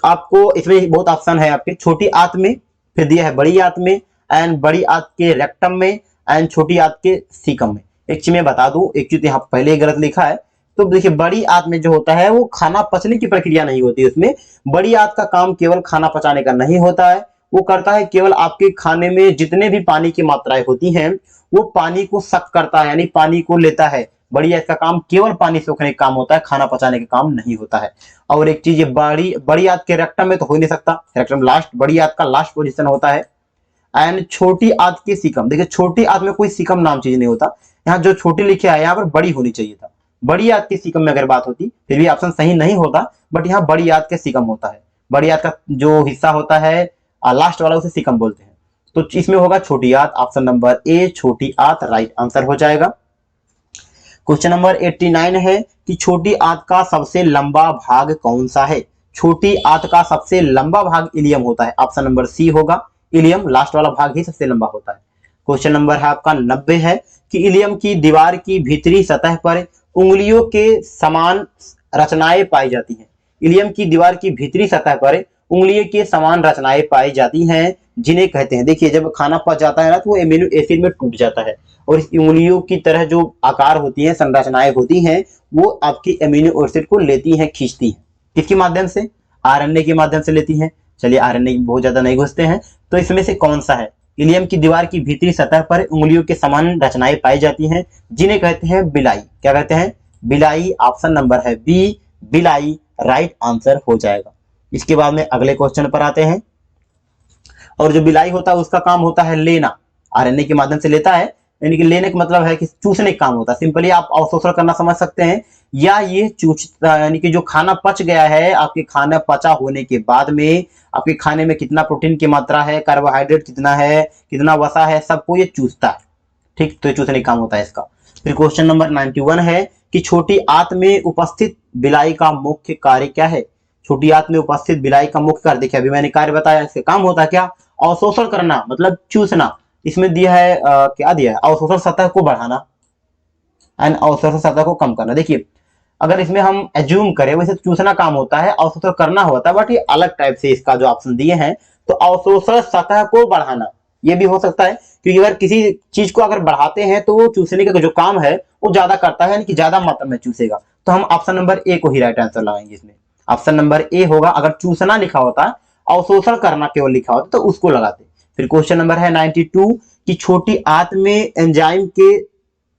आपको इसमें बहुत ऑप्शन है आपके, छोटी आंत में, फिर दिया है बड़ी आंत में एंड बड़ी आंत के रेक्टम में एंड छोटी आंत के सीकम में। एक चीज मैं बता दूं, एक चीज यहाँ पहले ही गलत लिखा है। तो देखिए बड़ी आंत में जो होता है वो खाना पचने की प्रक्रिया नहीं होती है। उसमें बड़ी आंत का काम केवल खाना पचाने का नहीं होता है, वो करता है केवल आपके खाने में जितने भी पानी की मात्राएं होती हैं वो पानी को सक करता है, यानी पानी को लेता है। बड़ी आंत का काम केवल पानी सोखने का काम होता है, खाना पचाने का काम नहीं होता है। और एक चीज, ये बड़ी आंत के रेक्टम में तो हो ही नहीं सकता, रेक्टम लास्ट, बड़ी आंत का लास्ट पोजीशन होता है। एंड छोटी आंत के सीकम, देखिए छोटी आंत में कोई सीकम नाम चीज नहीं होता, यहाँ जो छोटी लिखा है यहाँ पर बड़ी होनी चाहिए था। बड़ी आंत के सीकम में अगर बात होती फिर भी ऑप्शन सही नहीं होता, बट यहाँ बड़ी आंत के सीकम होता है। बड़ी आंत का जो हिस्सा होता है लास्ट वाला उसे सीकम बोलते हैं। तो इसमें होगा छोटी आंत, ऑप्शन नंबर ए छोटी आंत राइट आंसर हो जाएगा। क्वेश्चन नंबर 89 है कि छोटी आंत का सबसे लंबा भाग कौन सा है। छोटी आंत का सबसे लंबा भाग इलियम होता है, ऑप्शन नंबर सी होगा। इलियम लास्ट वाला भाग ही सबसे लंबा होता है। क्वेश्चन नंबर है आपका 90 है कि इलियम की दीवार की भीतरी सतह पर उंगलियों के समान रचनाएं पाई जाती हैं। इलियम की दीवार की भीतरी सतह पर उंगलियों के समान रचनाएं पाई जाती हैं, जिन्हें कहते हैं, देखिए जब खाना पच जाता है ना तो वो एमिनो एसिड में टूट जाता है, और इस उंगलियों की तरह जो आकार होती हैं, संरचनाएं होती हैं, वो आपकी एमिनो एसिड को लेती हैं, खींचती हैं। किसके माध्यम से? आरएनए के माध्यम से लेती हैं। चलिए आरएनए बहुत ज्यादा नहीं घुसते हैं, तो इसमें से कौन सा है? इलियम की दीवार की भीतरी सतह पर उंगलियों के समान रचनाएं पाई जाती हैं, जिन्हें कहते हैं बिलाई। क्या कहते हैं? बिलाई। ऑप्शन नंबर है बी बिलाई राइट आंसर हो जाएगा। इसके बाद में अगले क्वेश्चन पर आते हैं। और जो बिलाई होता है उसका काम होता है लेना, आरएनए के माध्यम से लेता है, यानी कि लेने का मतलब है कि चूसने का काम होता है। सिंपली आप अवशोषण करना समझ सकते हैं, या ये चूसता, यानी कि जो खाना पच गया है, आपके खाना पचा होने के बाद में आपके खाने में कितना प्रोटीन की मात्रा है, कार्बोहाइड्रेट कितना है, कितना वसा है, सबको ये चूसता है। ठीक, तो चूसने का काम होता है इसका। फिर क्वेश्चन नंबर 91 है कि छोटी आंत में उपस्थित बिलाई का मुख्य कार्य क्या है। छोटी आंत में उपस्थित बिलाई का मुख्य कार्य, देखिए अभी मैंने कार्य बताया, इसका काम होता है क्या? अवशोषण करना, मतलब चूसना। इसमें दिया है क्या दिया है? अवशोषण सतह को बढ़ाना एंड अवशोषण सतह को कम करना। देखिए अगर इसमें हम एज्यूम करें, वैसे चूसना काम होता है, अवशोषण करना होता है, बट ये अलग टाइप से इसका जो ऑप्शन दिए हैं, तो अवशोषण सतह को बढ़ाना ये भी हो सकता है, क्योंकि अगर किसी चीज को अगर बढ़ाते हैं तो वो चूसने का जो काम है वो ज्यादा करता है, यानी कि ज्यादा मात्रा में चूसेगा। तो हम ऑप्शन नंबर ए को ही राइट आंसर लगाएंगे इसमें। ऑप्शन नंबर ए होगा। अगर चूसना लिखा होता, अवशोषण करना केवल लिखा होता, तो उसको लगाते। फिर क्वेश्चन नंबर है 92 कि छोटी आंत में एंजाइम के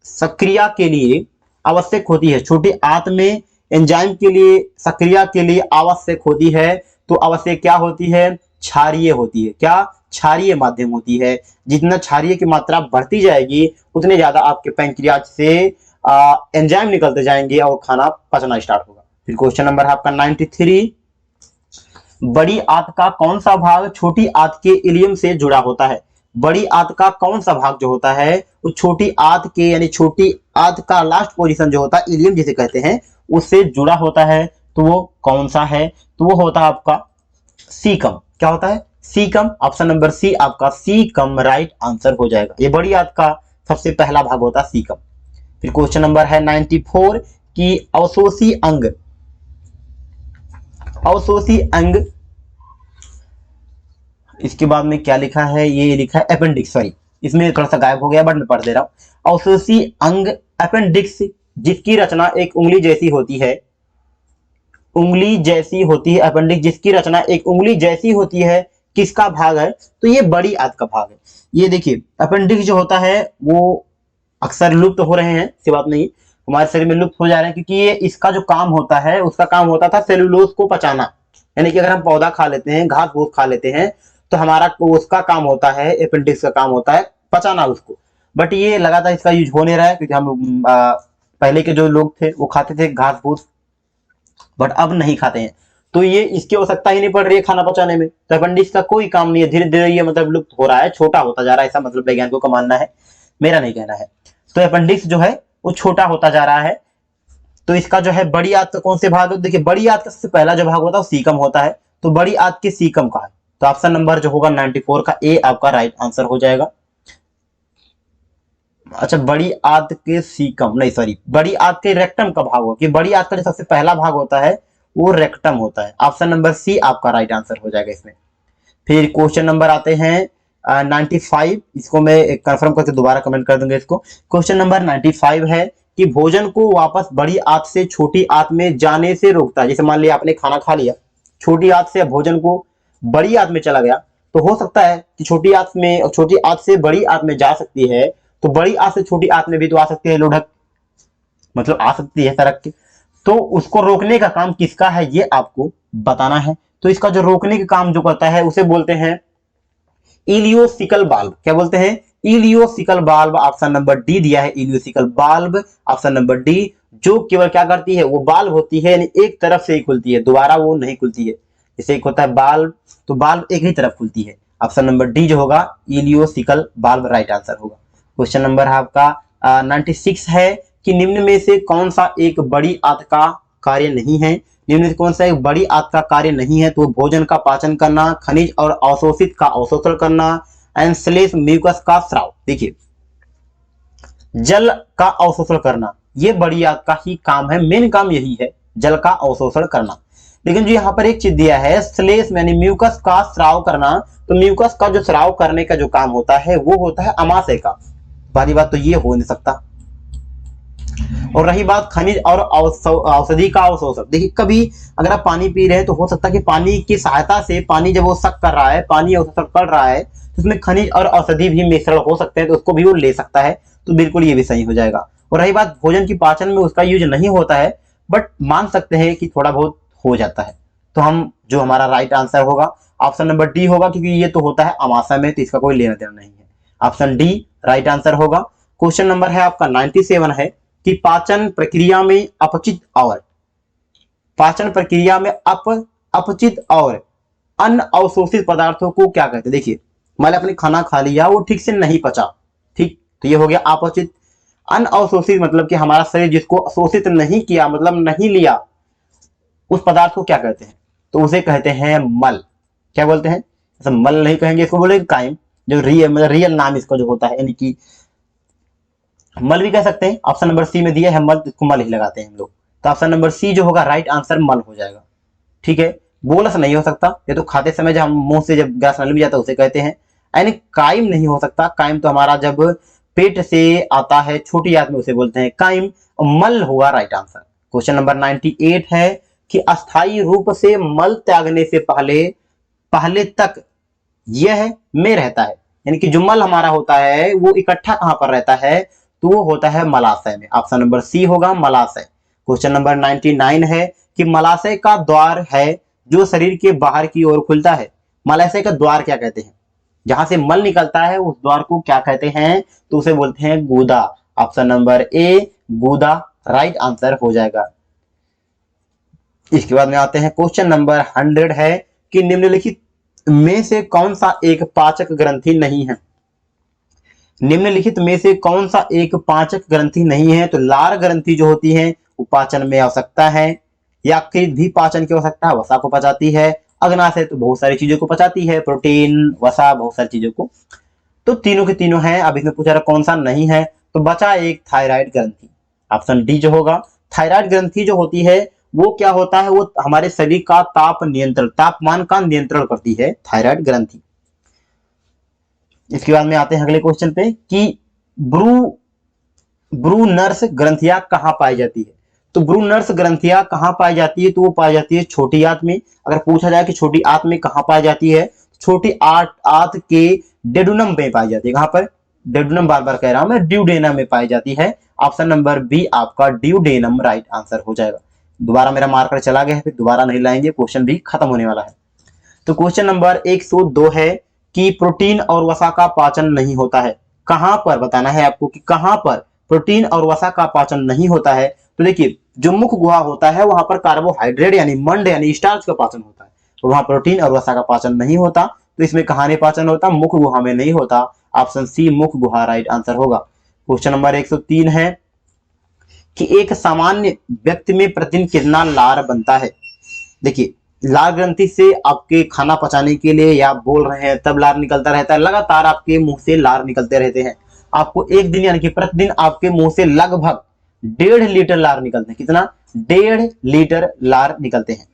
सक्रिया के लिए आवश्यक होती है। छोटी आंत में एंजाइम के लिए सक्रिया के लिए आवश्यक होती है, तो आवश्यक क्या होती है? क्षारीय होती है। क्या? क्षारीय माध्यम होती है। जितना क्षारीय की मात्रा बढ़ती जाएगी उतने ज्यादा आपके पैंक्रियाज से एंजाइम निकलते जाएंगे और खाना पचना स्टार्ट होगा। फिर क्वेश्चन नंबर है आपका 93, बड़ी आंत का कौन सा भाग छोटी आंत के इलियम से जुड़ा होता है। बड़ी आंत का कौन सा भाग जो होता है वो छोटी आंत के, यानी छोटी आंत का लास्ट पोजीशन जो होता है, इलियम जिसे कहते हैं, उससे जुड़ा होता है। तो वो कौन सा है? तो वो होता है आपका सीकम। क्या होता है? सीकम। ऑप्शन नंबर सी आपका सीकम राइट आंसर हो जाएगा। ये बड़ी आंत का सबसे पहला भाग होता है सीकम। फिर क्वेश्चन नंबर है 94 कि अवशोषी अंग, अवशोषी अंग, इसके बाद में क्या लिखा है? ये लिखा है अपेंडिक्स, सॉरी इसमें थोड़ा सा गायब हो गया, बट मैं पढ़ दे रहा हूं। अवशोषी अंग अपेंडिक्स, जिसकी रचना एक उंगली जैसी होती है, उंगली जैसी होती है। अपेंडिक्स जिसकी रचना एक उंगली जैसी होती है, किसका भाग है? तो ये बड़ी आंत का भाग है। ये देखिए अपेंडिक्स जो होता है वो अक्सर लुप्त हो रहे हैं, ऐसी बात नहीं, हमारे शरीर में लुप्त हो जा रहे हैं, क्योंकि ये इसका जो काम होता है, उसका काम होता था सेलुलोज को पचाना। यानी कि अगर हम पौधा खा लेते हैं, घास फूस खा लेते हैं, तो हमारा उसका काम होता है, अपेंडिक्स का काम होता है पचाना उसको। बट ये लगातार इसका यूज हो नहीं रहा है, क्योंकि हम पहले के जो लोग थे वो खाते थे घास फूस, बट अब नहीं खाते हैं, तो ये इसकी आवश्यकता ही नहीं पड़ रही है खाना पचाने में। तो अपेंडिक्स का कोई काम नहीं है, धीरे धीरे ये मतलब लुप्त हो रहा है, छोटा होता जा रहा है, ऐसा मतलब वैज्ञानिकों का मानना है, मेरा नहीं कहना है। तो अपेंडिक्स जो है वो छोटा होता जा रहा है। तो इसका जो है बड़ी आंत का कौन से भाग है? देखिए बड़ी आंत का सबसे पहला जो भाग होता है वो सीकम होता है, तो बड़ी आंत के सीकम का है। तो ऑप्शन नंबर जो होगा 94 का ए आपका राइट आंसर हो जाएगा। अच्छा, बड़ी आंत के सीकम नहीं, सॉरी बड़ी आंत के रेक्टम का भाग होगा, कि बड़ी आंत का जो सबसे पहला भाग होता है वो रेक्टम होता है। ऑप्शन नंबर सी आपका राइट आंसर हो जाएगा इसमें। फिर क्वेश्चन नंबर आते हैं 95, इसको मैं कंफर्म करके दोबारा कमेंट कर दूंगा इसको। क्वेश्चन नंबर 95 है कि भोजन को वापस बड़ी आंत से छोटी आंत में जाने से रोकता है। जैसे मान लिया आपने खाना खा लिया, छोटी आंत से भोजन को बड़ी आंत में चला गया, तो हो सकता है कि छोटी आंत में, और छोटी आंत से बड़ी आंत में जा सकती है, तो बड़ी आंत से छोटी आंत में भी तो आ सकती है लोढ़क, मतलब आ सकती है सड़क के। तो उसको रोकने का काम किसका है ये आपको बताना है। तो इसका जो रोकने का काम जो करता है उसे बोलते हैं इलियोसिकल वाल्व। क्या बोलते हैं? इलियोसिकल बाल्ब ऑप्शन नंबर डी दिया है, इलियोसिकल बाल्ब ऑप्शन नंबर डी, जो केवल क्या करती है, वो बाल्ब होती है यानी एक तरफ से ही खुलती है, दोबारा वो नहीं खुलती है। जैसे एक होता है बाल्ब, तो बाल्ब एक ही तरफ खुलती है। ऑप्शन नंबर डी जो होगा इलियोसिकल बाल्ब राइट आंसर होगा। क्वेश्चन नंबर है आपका 96 है कि निम्न में से कौन सा एक बड़ी आंत का कार्य नहीं है। निम्न में से कौन सा एक बड़ी आंत का कार्य नहीं है, तो भोजन का पाचन करना, खनिज और अवशोषित का अवशोषण करना, एंड श्लेष्म म्यूकस का स्राव। देखिए जल का अवशोषण करना ये बड़ी आंत का ही काम है, मेन काम यही है जल का अवशोषण करना। लेकिन जो यहाँ पर एक चीज दिया है श्लेष्म यानी म्यूकस का स्राव करना, तो म्यूकस का जो स्राव करने का जो काम होता है वो होता है अमाशय का। पहली बात तो ये हो नहीं सकता। और रही बात खनिज और औषधि का अवशोषण, देखिए कभी अगर आप पानी पी रहे हैं तो हो सकता है कि पानी की सहायता से, पानी जब वो सक कर रहा है, पानी अवशोषण कर रहा है, तो उसमें खनिज और औषधि भी मिश्रण हो सकते हैं, तो उसको भी वो ले सकता है, तो बिल्कुल ये भी सही हो जाएगा। और रही बात भोजन की पाचन में उसका यूज नहीं होता है, बट मान सकते हैं कि थोड़ा बहुत हो जाता है, तो हम जो हमारा राइट आंसर होगा ऑप्शन नंबर डी होगा, क्योंकि ये तो होता है अमाशय में, तो इसका कोई लेना देना नहीं है। ऑप्शन डी राइट आंसर होगा। क्वेश्चन नंबर है आपका 97 है कि पाचन प्रक्रिया में अपचित और अपचित और अन्य अवशोषित पदार्थों को क्या कहते हैं। देखिए मैंने अपने खाना खा लिया, वो ठीक से नहीं पचा, ठीक, तो ये हो गया अपचित। अन अवशोषित मतलब कि हमारा शरीर जिसको अवशोषित नहीं किया, मतलब नहीं लिया, उस पदार्थ को क्या कहते हैं, तो उसे कहते हैं मल। क्या बोलते हैं, ऐसा मल नहीं कहेंगे, इसको बोलेंगे काइम, जो रियल नाम इसका जो होता है, यानी कि मल भी कह सकते हैं। ऑप्शन नंबर सी में दिया है मल, इसको मल ही लगाते हैं हम लोग, तो ऑप्शन नंबर सी जो होगा राइट आंसर मल हो जाएगा। ठीक है, बोलस नहीं हो सकता, ये तो खाते समय जब हम मुंह से जब गैस निकल जाता है उसे कहते हैं। यानी काइम नहीं हो सकता, काइम तो हमारा जब पेट से आता है छोटी आंत में उसे बोलते हैं काइम। मल होगा राइट आंसर। क्वेश्चन नंबर 98 है कि अस्थायी रूप से मल त्यागने से पहले तक यह में रहता है, यानी कि जो मल हमारा होता है वो इकट्ठा कहां पर रहता है, तो वो होता है मलाशय में। ऑप्शन नंबर सी होगा मलाशय। क्वेश्चन नंबर 99 है कि मलाशय का द्वार है जो शरीर के बाहर की ओर खुलता है। मलाशय का द्वार क्या कहते हैं, जहां से मल निकलता है उस द्वार को क्या कहते हैं, तो उसे बोलते हैं गूदा। ऑप्शन नंबर ए गूदा राइट आंसर हो जाएगा। इसके बाद में आते हैं क्वेश्चन नंबर 100 है कि निम्नलिखित में से कौन सा एक पाचक ग्रंथि नहीं है। निम्नलिखित में से कौन सा एक पाचक ग्रंथि नहीं है, तो लार ग्रंथि जो होती है वो पाचन में आवश्यकता है, यकृत भी पाचन की आवश्यकता है, वसा को पचाती है, अग्नाशय तो बहुत सारी चीजों को पचाती है, प्रोटीन वसा बहुत सारी चीजों को, तो तीनों के तीनों है। अब इसमें पूछा कौन सा नहीं है, तो बचा एक थायराइड ग्रंथि। ऑप्शन डी जो होगा थायराइड ग्रंथि जो होती है वो क्या होता है, वो हमारे शरीर का तापमान का नियंत्रण करती है थायराइड ग्रंथि। इसके बाद में आते हैं अगले क्वेश्चन पे कि ब्रूनर्स ग्रंथियां कहां पाई जाती है। तो ब्रूनर्स ग्रंथियां कहां पाई जाती है, तो वो पाई जाती है छोटी आंत में। अगर पूछा जाए कि छोटी आंत में कहां पाई जाती है, छोटी आंत के डेडुनम में पाई जाती है। कहां पर, डेडुनम बार बार कह रहा हूं मैं, ड्यूडेनम में पाई जाती है। ऑप्शन नंबर बी आपका ड्यूडेनम राइट आंसर हो जाएगा। दोबारा मेरा मार्कर चला गया है, फिर दोबारा नहीं लाएंगे, क्वेश्चन भी खत्म होने वाला है। तो क्वेश्चन नंबर 102 है कि प्रोटीन और वसा का पाचन नहीं होता है। कहां पर बताना है आपको कि कहां पर प्रोटीन और वसा का पाचन नहीं होता है। तो देखिए जो मुख गुहा होता है वहां पर कार्बोहाइड्रेट यानी मंड यानी स्टार्च का पाचन होता है, और वहां प्रोटीन और वसा का पाचन नहीं होता। तो इसमें कहां पाचन होता, मुख गुहा में नहीं होता। ऑप्शन सी मुख गुहा राइट आंसर होगा। क्वेश्चन नंबर 103 है कि एक सामान्य व्यक्ति में प्रतिदिन कितना लार बनता है। देखिए लार ग्रंथि से आपके खाना पचाने के लिए या आप बोल रहे हैं तब लार निकलता रहता है, लगातार आपके मुंह से लार निकलते रहते हैं। आपको एक दिन यानी कि प्रतिदिन आपके मुंह से लगभग 1.5 लीटर लार निकलते हैं। कितना, 1.5 लीटर लार निकलते हैं।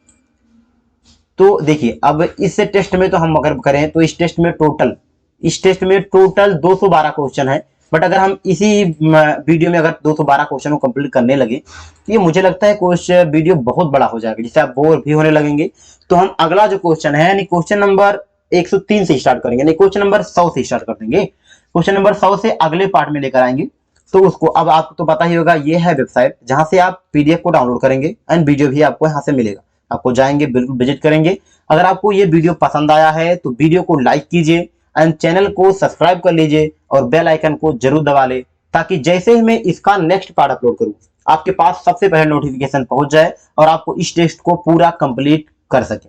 तो देखिए अब इस टेस्ट में तो हम अगर करें तो इस टेस्ट में टोटल 212 क्वेश्चन है। बट अगर हम इसी वीडियो में अगर 212 क्वेश्चन को कंप्लीट करने लगे तो ये मुझे लगता है क्वेश्चन वीडियो बहुत बड़ा हो जाएगा, जिससे आप बोर भी होने लगेंगे। तो हम अगला जो क्वेश्चन है यानी क्वेश्चन नंबर 103 से स्टार्ट करेंगे, नहीं क्वेश्चन नंबर 100 से स्टार्ट कर देंगे। क्वेश्चन नंबर 100 से अगले पार्ट में लेकर आएंगे। तो उसको अब आपको तो पता ही होगा, ये है वेबसाइट जहां से आप पीडीएफ को डाउनलोड करेंगे एंड वीडियो भी आपको यहाँ से मिलेगा। आपको जाएंगे, बिल्कुल विजिट करेंगे। अगर आपको ये वीडियो पसंद आया है तो वीडियो को लाइक कीजिए, एंड चैनल को सब्सक्राइब कर लीजिए और बेल आइकन को जरूर दबा ले, ताकि जैसे ही मैं इसका नेक्स्ट पार्ट अपलोड करूं आपके पास सबसे पहले नोटिफिकेशन पहुंच जाए और आपको इस टेस्ट को पूरा कंप्लीट कर सके।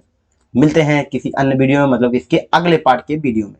मिलते हैं किसी अन्य वीडियो में, मतलब इसके अगले पार्ट के वीडियो में।